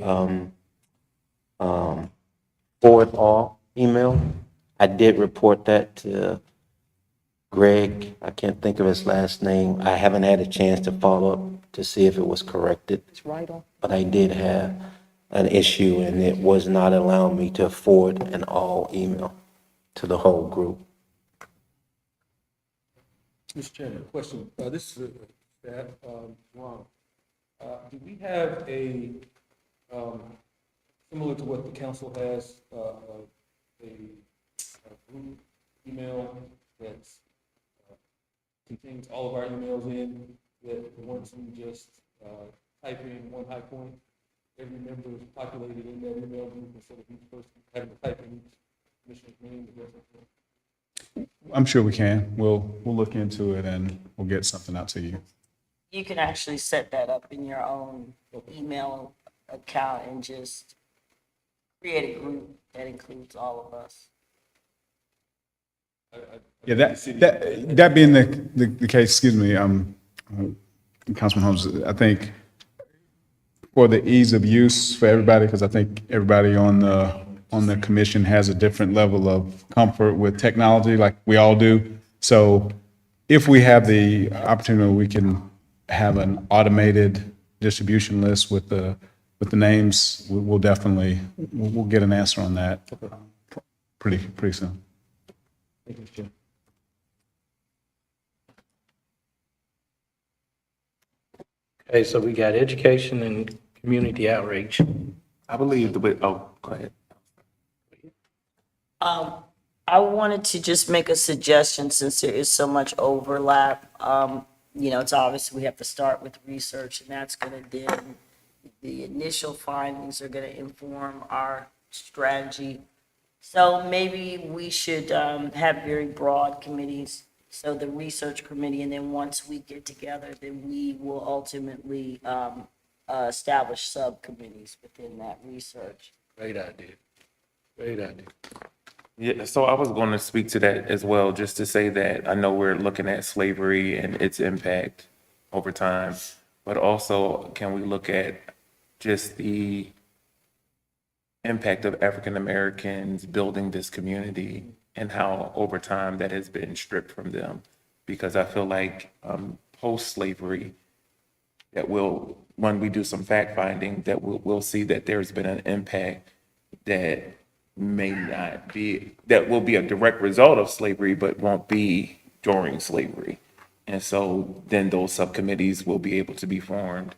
forward all email. I did report that to Greg. I can't think of his last name. I haven't had a chance to follow up to see if it was corrected. It's right on. But I did have an issue, and it was not allowing me to forward an all email to the whole group. Mr. Chairman, question. This is that, Ron. Do we have a, similar to what the council has, a group email that contains all of our emails in, that once we just type in one high point, every member is populated in that email group instead of each person having to type in each commissioner's name? I'm sure we can. We'll look into it and we'll get something out to you. You can actually set that up in your own email account and just create a group that includes all of us. Yeah, that being the case, excuse me, Councilman Holmes, I think for the ease of use for everybody, because I think everybody on the commission has a different level of comfort with technology, like we all do. So if we have the opportunity, we can have an automated distribution list with the names. We'll definitely we'll get an answer on that pretty soon. Thank you, Mr. Chairman. Okay, so we got education and community outreach. I believe oh, go ahead. I wanted to just make a suggestion since there is so much overlap. It's obvious we have to start with research, and that's going to then, the initial findings are going to inform our strategy. So maybe we should have very broad committees. So the research committee, and then once we get together, then we will ultimately establish subcommittees within that research. Great idea. Great idea. Yeah, so I was going to speak to that as well, just to say that I know we're looking at slavery and its impact over time, but also can we look at just the impact of African Americans building this community and how over time that has been stripped from them? Because I feel like post-slavery, that when we do some fact finding, that we'll see that there's been an impact that may not be, that will be a direct result of slavery, but won't be during slavery. And so then those subcommittees will be able to be formed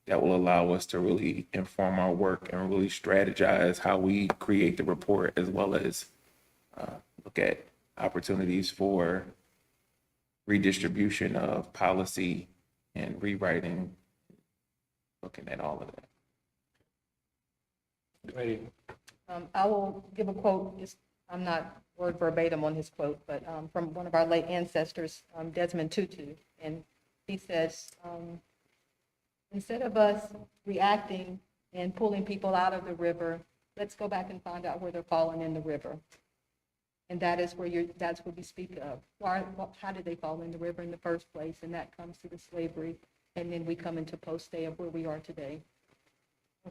that will allow us to really inform our work and really strategize how we create the report, as well as look at opportunities for redistribution of policy and rewriting, looking at all of that. Great. I will give a quote. I'm not word verbatim on his quote, but from one of our late ancestors, Desmond Tutu. And he says, instead of us reacting and pulling people out of the river, let's go back and find out where they're falling in the river. And that is that's what we speak of. How did they fall in the river in the first place? And that comes to the slavery. And then we come into post-day of where we are today.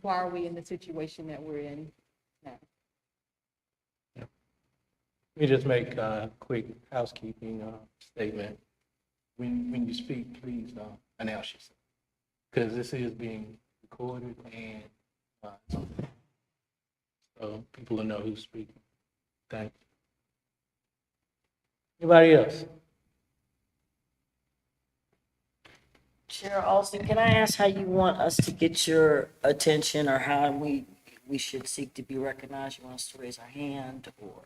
Why are we in the situation that we're in now? Let me just make a quick housekeeping statement. When you speak, please announce yourself, because this is being recorded and so people will know who's speaking. Thank you. Anybody else? Chair Alston, can I ask how you want us to get your attention or how we should seek to be recognized? You want us to raise our hand or?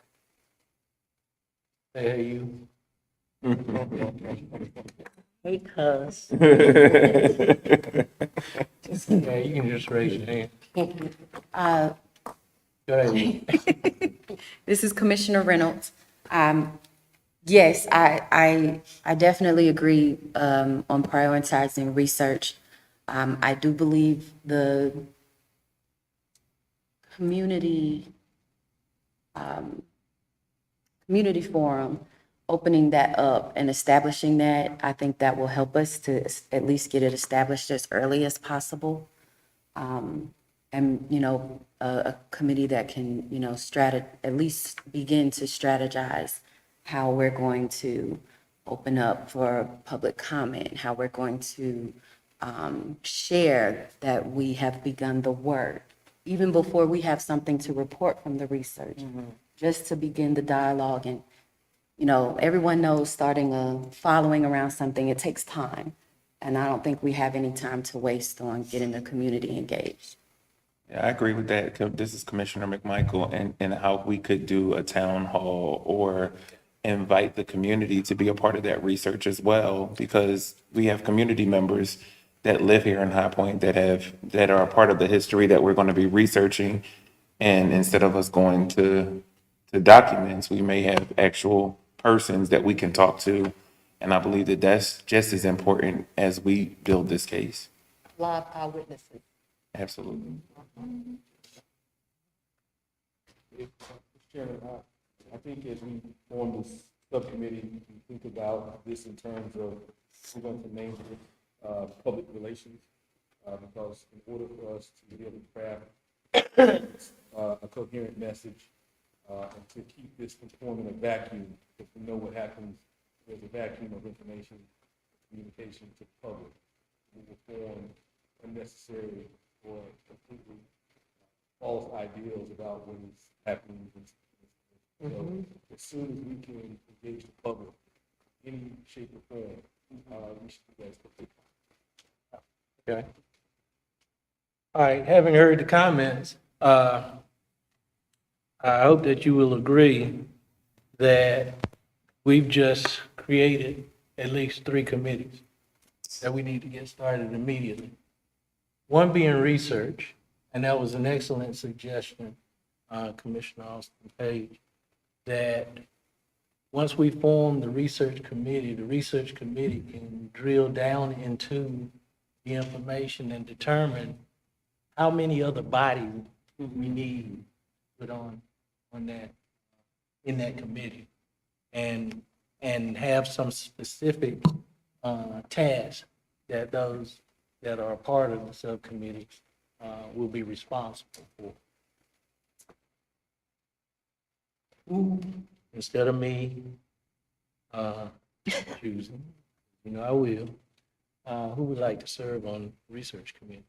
Hey, you. Hey, cuz. Yeah, you can just raise your hand. Uh, Go ahead. This is Commissioner Reynolds. Yes, I definitely agree on prioritizing research. I do believe the community community forum, opening that up and establishing that, I think that will help us to at least get it established as early as possible. And, you know, a committee that can, you know, at least begin to strategize how we're going to open up for public comment, how we're going to share that we have begun the work, even before we have something to report from the research, just to begin the dialogue. And, you know, everyone knows starting a following around something, it takes time. And I don't think we have any time to waste on getting the community engaged. Yeah, I agree with that. This is Commissioner McMichael, and how we could do a town hall or invite the community to be a part of that research as well, because we have community members that live here in High Point that are a part of the history that we're going to be researching. And instead of us going to documents, we may have actual persons that we can talk to. And I believe that that's just as important as we build this case. Live eyewitnesses. Absolutely. Chairman, I think as we form this subcommittee, we think about this in terms of, we're going to name it, public relations, because in order for us to be able to craft a coherent message, and to keep this from forming a vacuum, because we know what happens, there's a vacuum of information, communication to the public. We will form unnecessary or completely false ideals about what is happening. So as soon as we can engage the public, any shape or form, we should do that as quickly. Okay. All right, having heard the comments, I hope that you will agree that we've just created at least 3 committees that we need to get started immediately. One being research, and that was an excellent suggestion, Commissioner Austin Page, that once we form the research committee can drill down into the information and determine how many other bodies we need to put on that, in that committee, and have some specific tasks that those that are a part of the subcommittee will be responsible for. Instead of me choosing, you know, I will. Who would like to serve on research committee?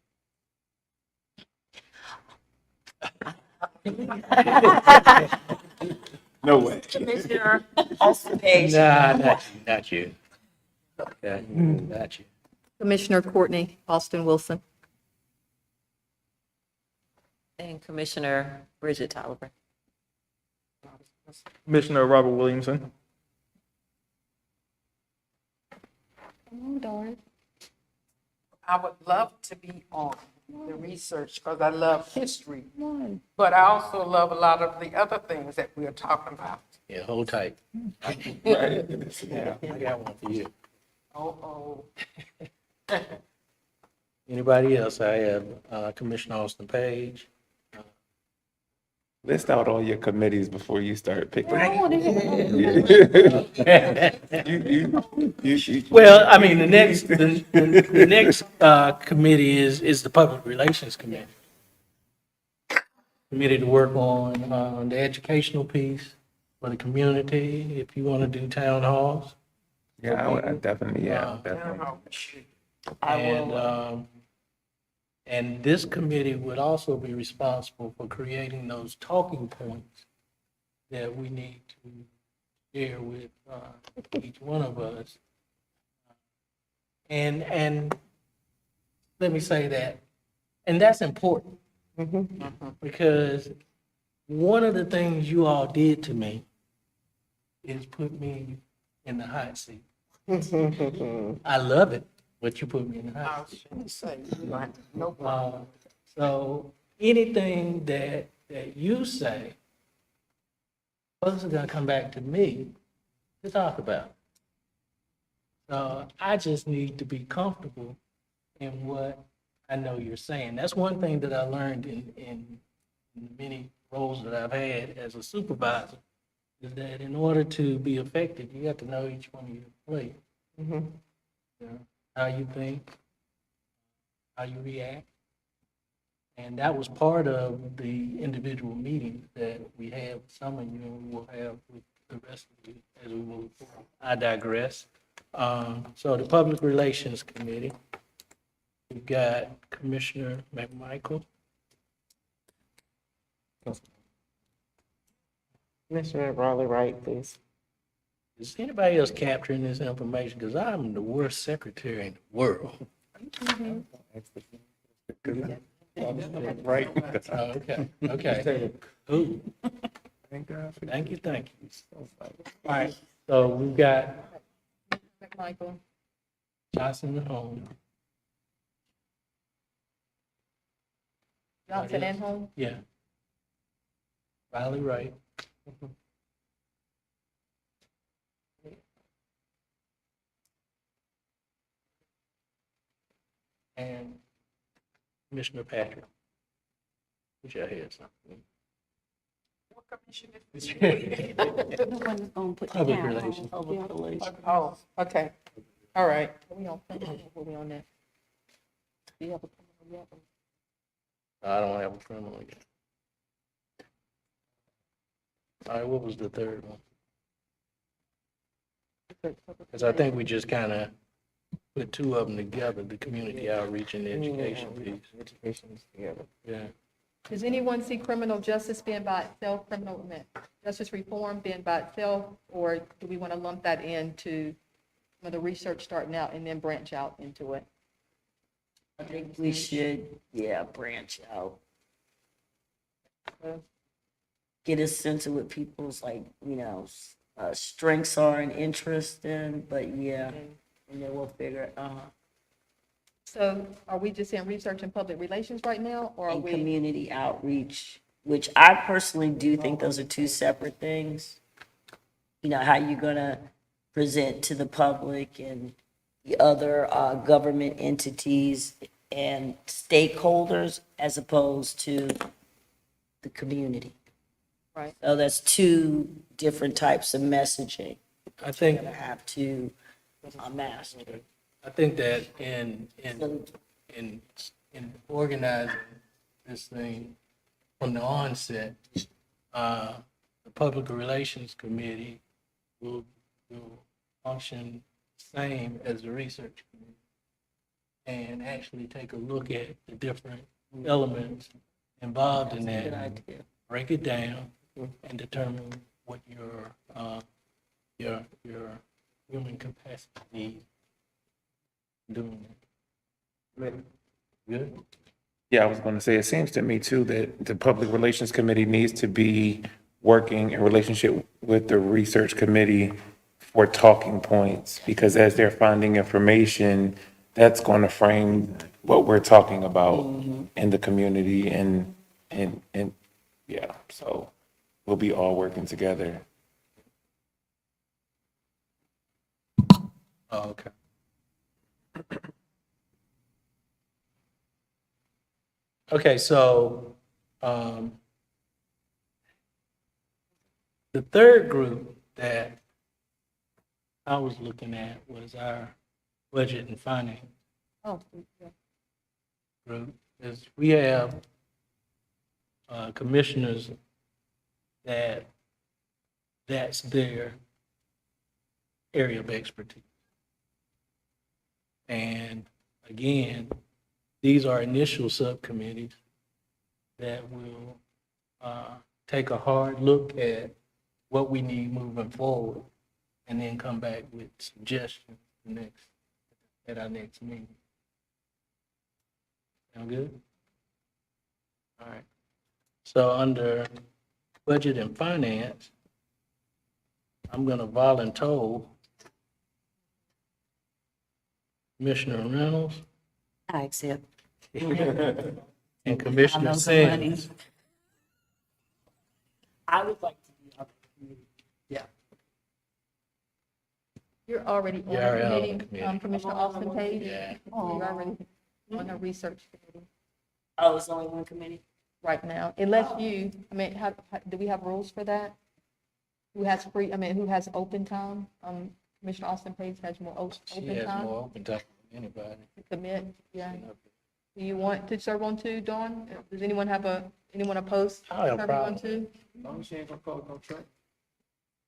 No way. Commissioner Austin Page. Nah, not you. Okay, not you. Commissioner Courtney Austin Wilson. And Commissioner Bridget Tolliver. Commissioner Robert Williamson. Oh, darn. I would love to be on the research because I love history, but I also love a lot of the other things that we're talking about. Yeah, hold tight. Right. Yeah, I got one for you. Oh. Anybody else? I have Commissioner Austin Page. List out all your committees before you start picking. Well, I mean, the next committee is the Public Relations Committee. Committee to work on the educational piece for the community, if you want to do town halls. Yeah, I definitely, definitely. And this committee would also be responsible for creating those talking points that we need to share with each one of us. And let me say that, and that's important. Because one of the things you all did to me is put me in the hot seat. I love it, but you put me in the I hot was seat. gonna say, no problem. So anything that you say, folks are gonna come back to me to talk about. So I just need to be comfortable in what I know you're saying. That's one thing that I learned in the many roles that I've had as a supervisor, is that in order to be effective, you have to know each one of your employees. You know, how you think, how you react. And that was part of the individual meetings that we had with some of you and we will have with the rest of you as we move forward. I digress. So the Public Relations Committee, we've got Commissioner McMichael. Commissioner Raleigh Wright, please. Is anybody else capturing this information? Because I'm the worst secretary in the world. Right. Oh, okay. Ooh. Thank you. All right, so we've got Michael, Johnson and Holmes. Johnson and Holmes, Yeah. Riley Wright. And Commissioner Patrick. Put your hands up. What commission is The this? one that's gonna put the Public cap on. relations. Oh, okay, all right. we on that? Do you have a criminal yet? I don't have a criminal yet. All right, what was the third one? Because I think we just kind of put two of them together, the community outreach and the education piece. Education's together. Yeah. Does anyone see criminal justice being by itself, justice reform being by itself, or do we want to lump that into some of the research starting out and then branch out into it? I think we should, branch out. Get a sense of what people's strengths are and interests in, but and then we'll figure it out. So are we just in research and public relations right now, or are And we? community outreach, which I personally do think those are two separate things. You know, how you're gonna present to the public and the other government entities and stakeholders as opposed to the community. Right. So that's two different types of messaging I think, that have to master. I think that in organizing this thing from the onset, the Public Relations Committee will function same as the Research Committee and actually take a look at the different elements involved in Good that, idea. break it down, and determine what your human capacity needs doing that. Good? Yeah, I was going to say, it seems to me too that the Public Relations Committee needs to be working in relationship with the Research Committee for talking points, because as they're finding information, that's going to frame what we're talking about in the community and yeah, so we'll be all working together. Oh, okay. Okay, so, the third group that I was looking at was our budget and finance Oh, yeah. group. Is we have, commissioners that's their area of expertise. And again, these are initial subcommittees that will take a hard look at what we need moving forward and then come back with suggestions at our next meeting. Sound good? All right. So under Budget and Finance, I'm gonna volunteer Commissioner Reynolds I accept. and Commissioner Sims. I would like to be on the committee. Yeah. You're already on You're the already on the committee, committee. Commissioner Austin Page. Yeah. You're already on the research committee Oh, it's only one committee? right now, unless you, do we have rules for that? Who has who has open time? Commissioner Austin Page has more She open has time more open time than anybody. to commit, yeah. Do you want to serve on two, Dawn? Does anyone anyone opposed I have a serving on problem.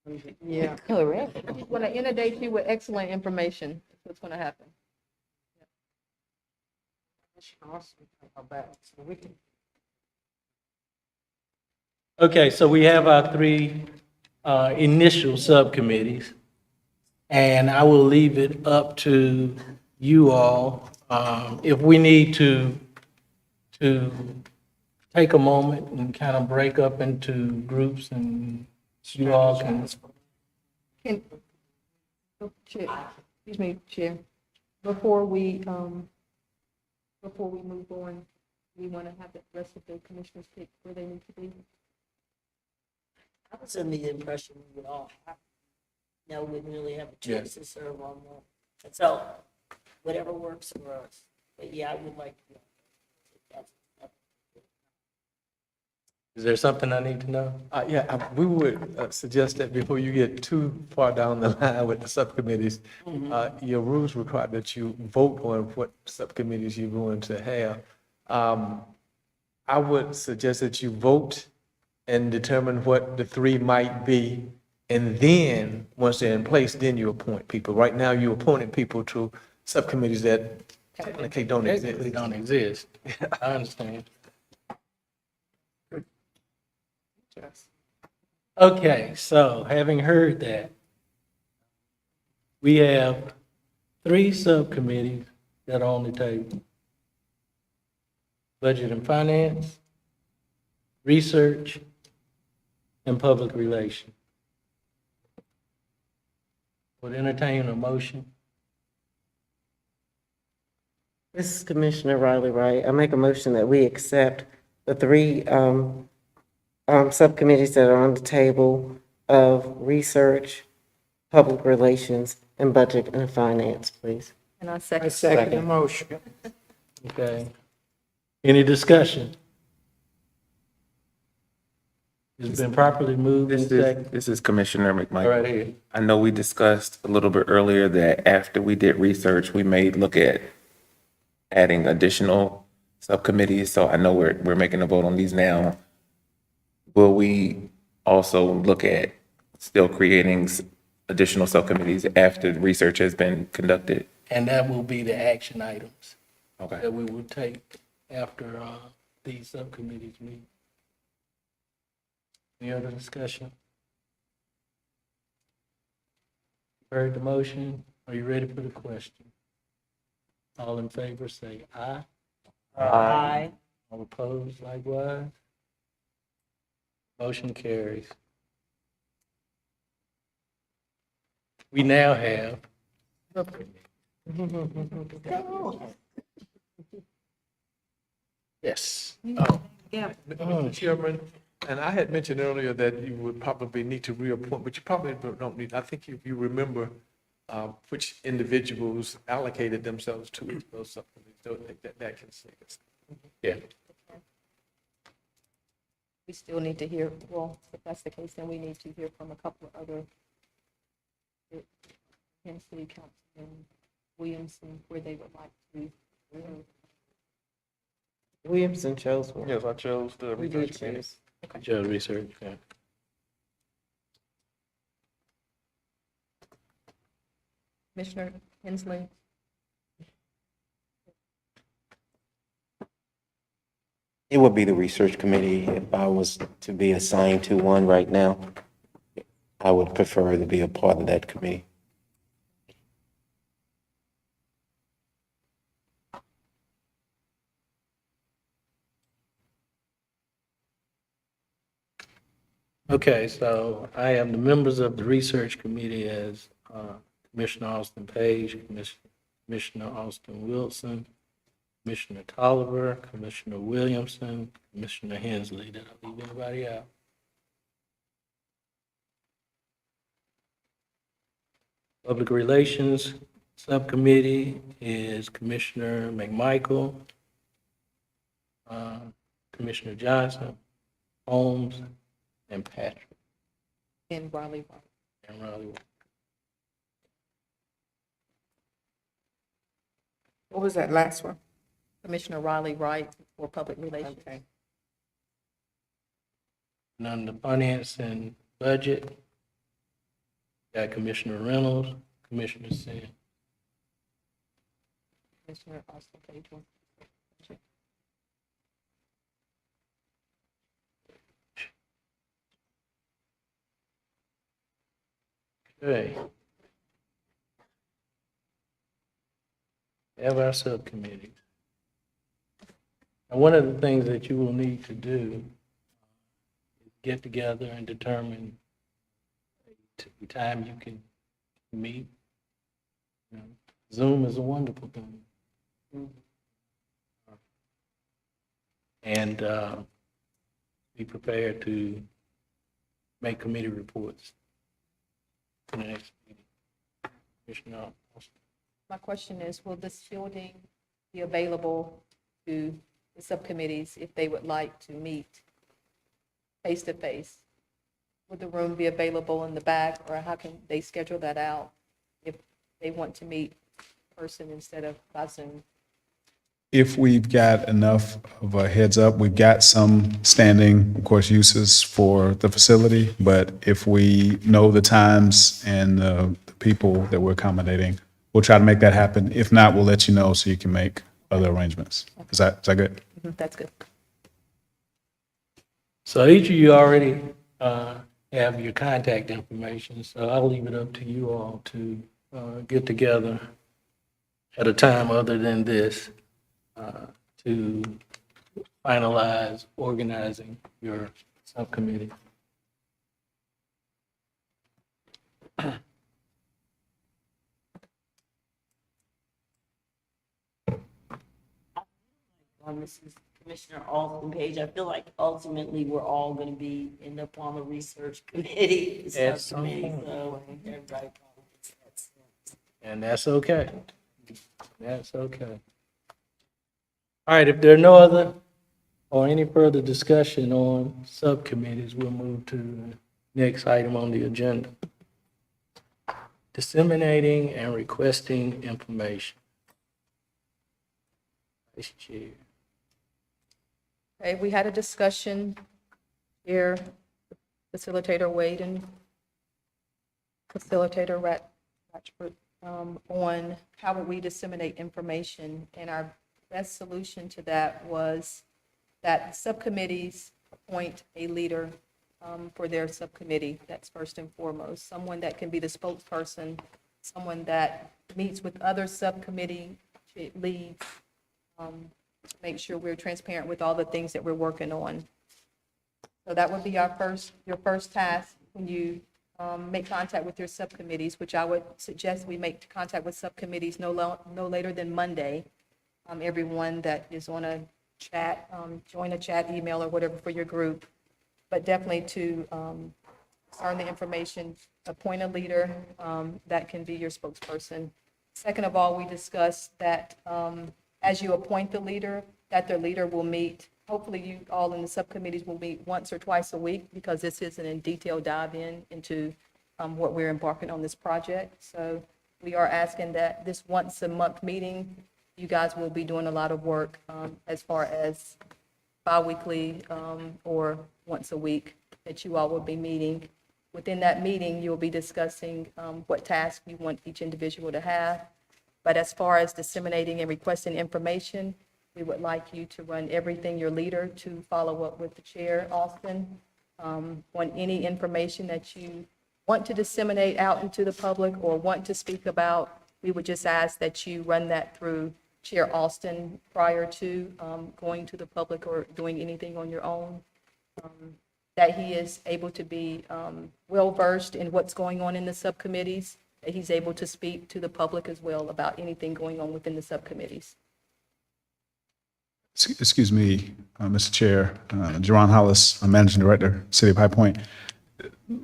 two? Yeah. Correct. He's going to inundate you with excellent information. That's what's going to happen. So we can Okay, so we have our three initial subcommittees, and I will leave it up to you all. If we need to take a moment and kind of break up into groups, and you all can. Chair, excuse me, Chair. Before we move on, we want to have the rest of the commissioners pick where they need to be. I was under the impression we would all have, wouldn't really have a chance to serve on one. And so, whatever works for us. But yeah, I would like to. Is there something I need to know? We would suggest that before you get too far down the line with the subcommittees, your rules require that you vote on what subcommittees you're going to have. I would suggest that you vote and determine what the three might be, and then, once they're in place, then you appoint people. Right now, you're appointing people to subcommittees that technically don't Technically exist. don't exist. I understand. Okay, so having heard that, we have three subcommittees that are on the table. Budget and Finance, Research, and Public Relations. Would entertain a motion. This is Commissioner Riley Wright. I make a motion that we accept the three subcommittees that are on the table of research, public relations, and budget and finance, please. And I I second. second the motion. Okay. Any discussion? It's been properly moved and seconded. This is Commissioner All McMichael. right, here. I know we discussed a little bit earlier that after we did research, we may look at adding additional subcommittees. So I know we're making a vote on these now. Will we also look at still creating additional subcommittees after the research has been conducted? And that will be the action items Okay. that we will take after these subcommittees meet. Any other discussion? Heard the motion? Are you ready for the question? All in favor, say aye. Aye. All opposed, likewise. Motion carries. We now have. Yes. Oh. Mr. Chairman, and I had mentioned earlier that you would probably need to reappoint, but you probably don't need, I think if you remember which individuals allocated themselves to those subcommittees, that can save us. Yeah. We still need to hear, well, if that's the case, then we need to hear from a couple of other City Councilman Williamson, where they would like to. Williamson chose one. Yes, I chose the We research did committee. choose. Joe research, yeah. Commissioner Hensley? It would be the research committee if I was to be assigned to one right now. I would prefer to be a part of that committee. Okay, so I have the members of the research committee as Commissioner Austin Page, Commissioner Austin Wilson, Commissioner Tolliver, Commissioner Williamson, Commissioner Hensley. Did I leave anybody out? Public Relations Subcommittee is Commissioner McMichael, Commissioner Johnson, Holmes, and Patrick, And Raleigh. and Raleigh. What was that last one? Commissioner Riley Wright for Public Relations. Okay. And under Finance and Budget, got Commissioner Reynolds, Commissioner Sin. Commissioner Austin Page. Okay. Have our subcommittee. And one of the things that you will need to do is get together and determine the time you can meet. You know, Zoom is a wonderful thing. And be prepared to make committee reports in the next meeting. Commissioner Austin. My question is, will this building be available to the subcommittees if they would like to meet face to face? Would the room be available in the back, or how can they schedule that out if they want to meet in person instead of by Zoom? If we've got enough of a heads up, we've got some standing, of course, uses for the facility, but if we know the times and the people that we're accommodating, we'll try to make that happen. If not, we'll let you know so you can make other arrangements. Is that good? That's good. So each of you already have your contact information, so I'll leave it up to you all to get together at a time other than this to finalize organizing your subcommittee. This is Commissioner Austin Page. I feel like ultimately we're all going to end up on the research committee. At some subcommittee, point. so everybody probably gets that sense. And that's okay. That's okay. All right, if there are no other or any further discussion on subcommittees, we'll move to the next item on the agenda. Disseminating and requesting information. Vice Chair. Okay, we had a discussion here, Facilitator Wade and Facilitator Ratchford, on how would we disseminate information. And our best solution to that was that subcommittees appoint a leader for their subcommittee. That's first and foremost. Someone that can be the spokesperson, someone that meets with other subcommittee leads, make sure we're transparent with all the things that we're working on. So that would be your first task when you make contact with your subcommittees, which I would suggest we make contact with subcommittees no later than Monday. Everyone that is on a chat, join a chat email or whatever for your group, but definitely to earn the information, appoint a leader that can be your spokesperson. Second of all, we discussed that as you appoint the leader, that their leader will meet, hopefully you all in the subcommittees will meet once or twice a week, because this isn't a detailed dive into what we're embarking on this project. So we are asking that this once a month meeting, you guys will be doing a lot of work as far as bi-weekly or once a week, that you all will be meeting. Within that meeting, you'll be discussing what tasks you want each individual to have. But as far as disseminating and requesting information, we would like you to run everything your leader to follow up with the chair, Austin, on any information that you want to disseminate out into the public or want to speak about. We would just ask that you run that through Chair Austin prior to going to the public or doing anything on your own. that he is able to be well-versed in what's going on in the subcommittees, that he's able to speak to the public as well about anything going on within the subcommittees. Excuse me, Mr. Chair, Jerron Hollis, I'm Managing Director, City of High Point.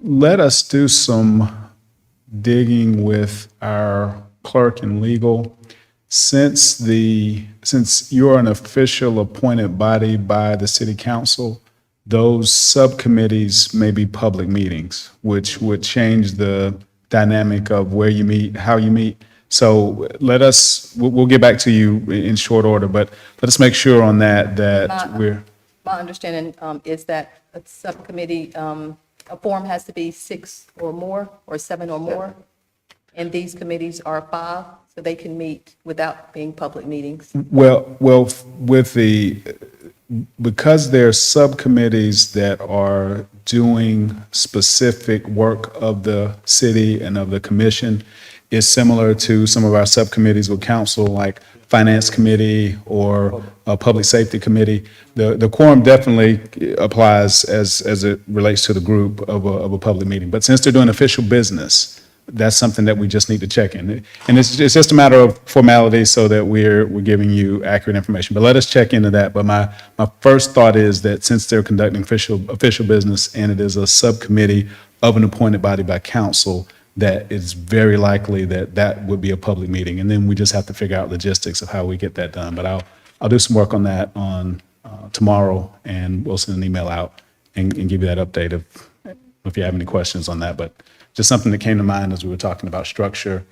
Let us do some digging with our clerk and legal. Since you're an official appointed body by the city council, those subcommittees may be public meetings, which would change the dynamic of where you meet, how you meet. So we'll get back to you in short order, but let us make sure on that we're. My understanding is that a subcommittee, a form has to be 6 or more, or 7 or more, and these committees are 5, so they can meet without being public meetings. Well, because there are subcommittees that are doing specific work of the city and of the commission, is similar to some of our subcommittees with council, like Finance Committee or a Public Safety Committee. The quorum definitely applies as it relates to the group of a public meeting. But since they're doing official business, that's something that we just need to check in. And it's just a matter of formality so that we're giving you accurate information. But let us check into that. But my first thought is that since they're conducting official business and it is a subcommittee of an appointed body by council, that it's very likely that would be a public meeting. And then we just have to figure out logistics of how we get that done. But I'll do some work on that on tomorrow, and we'll send an email out and give you that update if you have any questions on that. But just something that came to mind as we were talking about structure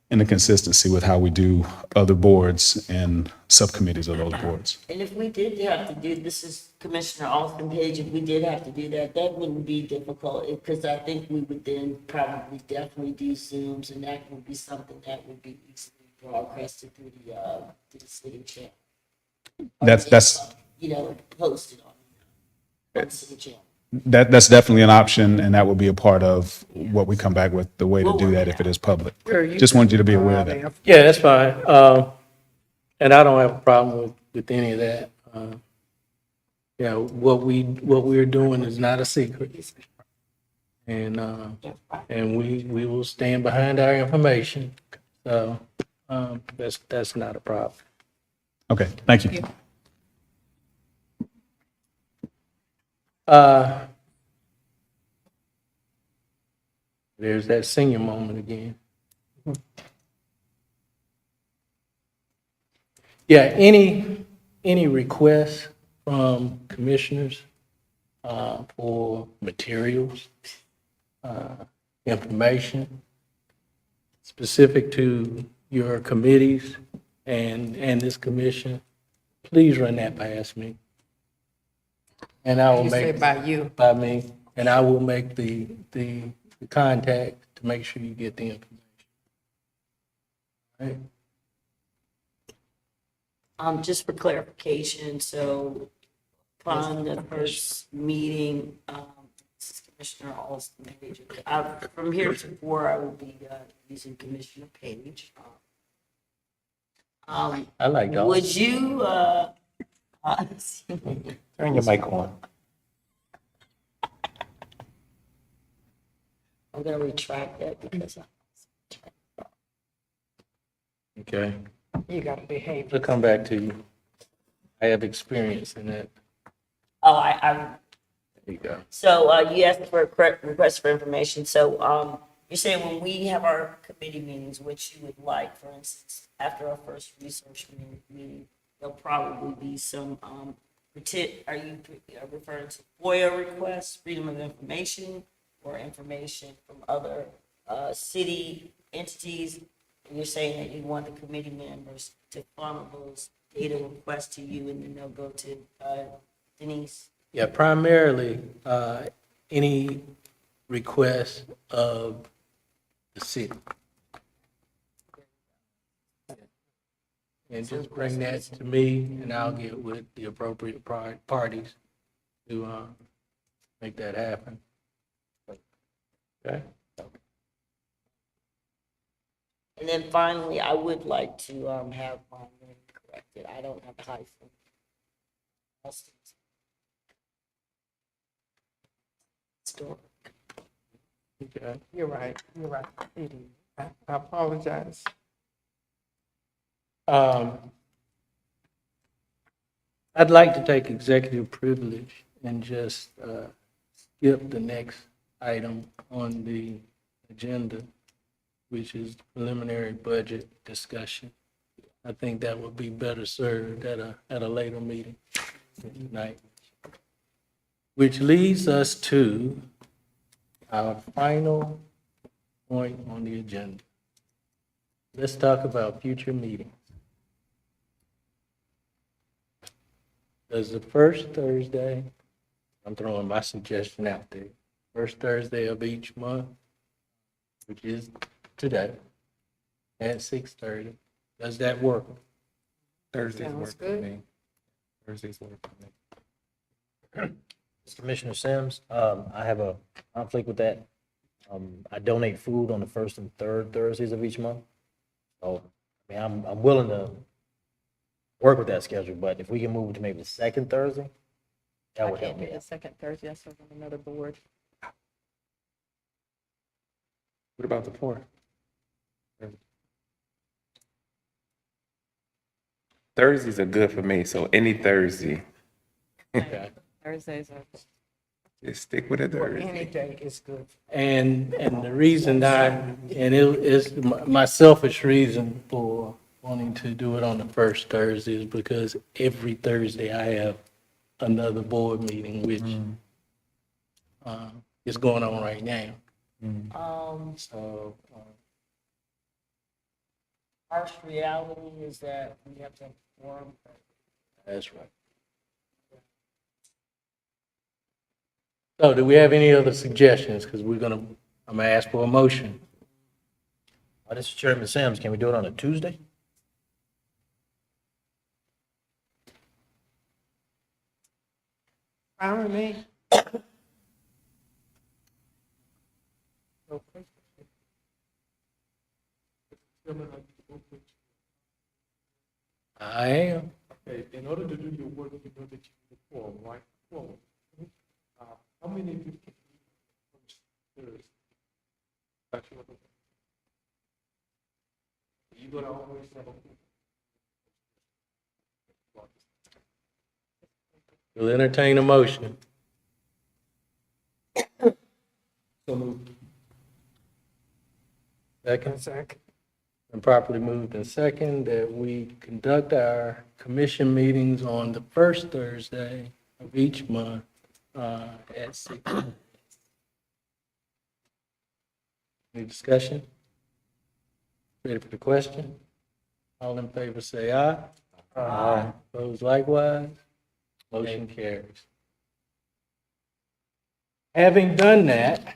and the consistency with how we do other boards and subcommittees of those boards. And if we did have to do, this is Commissioner Austin Page, if we did have to do that, that wouldn't be difficult, because I think we would then probably definitely do Zooms, and that would be something that would be easily broadcasted through the city channel. That's Posted on the city channel. That's definitely an option, and that will be a part of what we come back with, the way to do that if it is public. Just wanted you to be aware of that. Yeah, that's fine. And I don't have a problem with any of that. What we're doing is not a secret. And we will stand behind our information. So, that's not a problem. Okay, thank you. There's that senior moment again. Yeah, any requests from commissioners for materials, information specific to your committees and this commission, please run that past me. And I will You make. said by you. By me, and I will make the contact to make sure you get the information. Right? Just for clarification, so upon the first meeting, this is Commissioner Austin Page. From here to 4, I will be using Commissioner Page. I like that. Would you, Turn your mic on. I'm gonna retract that because Okay, You gotta behave. we'll come back to you. I have experience in that. I There you go. so you asked for a request for information. So you're saying when we have our committee meetings, which you would like, for instance, after our first research meeting, there'll probably be some are you referring to FOIA requests, freedom of information, or information from other city entities? And you're saying that you want the committee members to funnel those data requests to you, and then they'll go to Denise? Yeah, primarily, any request of the city. And just bring that to me, and I'll get with the appropriate parties to make that happen. Okay? And then finally, I would like to have my name corrected. I don't have a hyphen. Okay, you're right, it is. I apologize. I'd like to take executive privilege and just skip the next item on the agenda, which is preliminary budget discussion. I think that would be better served at a later meeting tonight. Which leads us to our final point on the agenda. Let's talk about future meetings. Does the first Thursday, I'm throwing my suggestion out there, first Thursday of each month, which is today, at 6:30, does that work? Thursdays Sounds work for good. me. Thursdays work for me. Commissioner Sims, I have a conflict with that. I donate food on the first and third Thursdays of each month. So, I mean, I'm willing to work with that schedule, but if we can move it to maybe the second Thursday, that I would help can't do me the out. second Thursday, I serve on another board. What about the fourth? Thursdays are good for me, so any Thursday, Thursdays are. just stick with a Any Thursday. day is good. And the reason and it is my selfish reason for wanting to do it on the first Thursday is because every Thursday I have another board meeting, which is going on right now. So, Harsh reality is that we have to inform. that's right. So do we have any other suggestions? Because I'm gonna ask for a motion. This is Chairman Sims, can we do it on a Tuesday? Fine with me. Okay. I am. Okay, in order to do your work, you know that you need a quorum, right? Quorum. How many of you can do first Thursday? You gonna always have a. We'll entertain a motion. So moved. Second. And properly moved and second that we conduct our commission meetings on the first Thursday of each month at 6. Any discussion? Ready for the question? All in favor say aye. Aye. Opposed likewise? Motion carries. Having done that,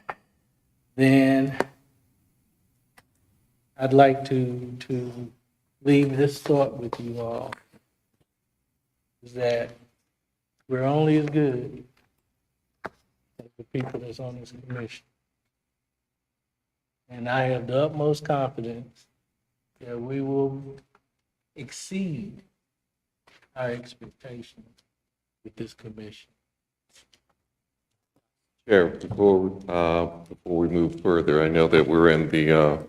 then I'd like to leave this thought with you all, is that we're only as good as the people that's on this commission. And I have the utmost confidence that we will exceed our expectations with this commission. Chair, before we move further, I know that we're in the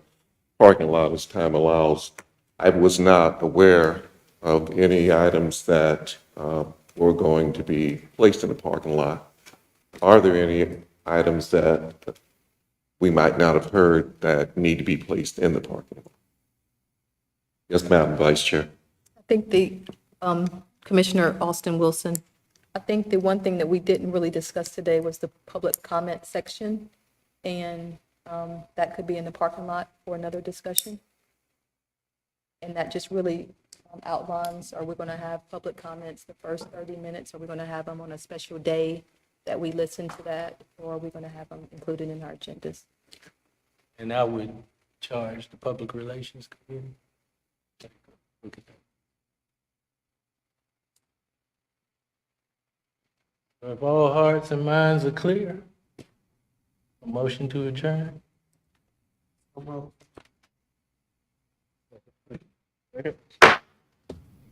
parking lot as time allows. I was not aware of any items that were going to be placed in the parking lot. Are there any items that we might not have heard that need to be placed in the parking lot? Yes, Madam Vice Chair. I think Commissioner Austin Wilson, I think the one thing that we didn't really discuss today was the public comment section, and that could be in the parking lot for another discussion. And that just really outlines, are we going to have public comments the first 30 minutes? Are we going to have them on a special day that we listen to that, or are we going to have them included in our agendas? And I would charge the Public Relations Committee. Look at that. So if all hearts and minds are clear, a motion to adjourn?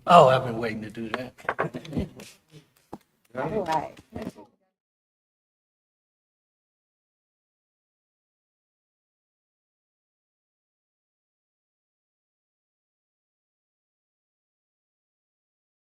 Oh, I've been waiting to do that. All right.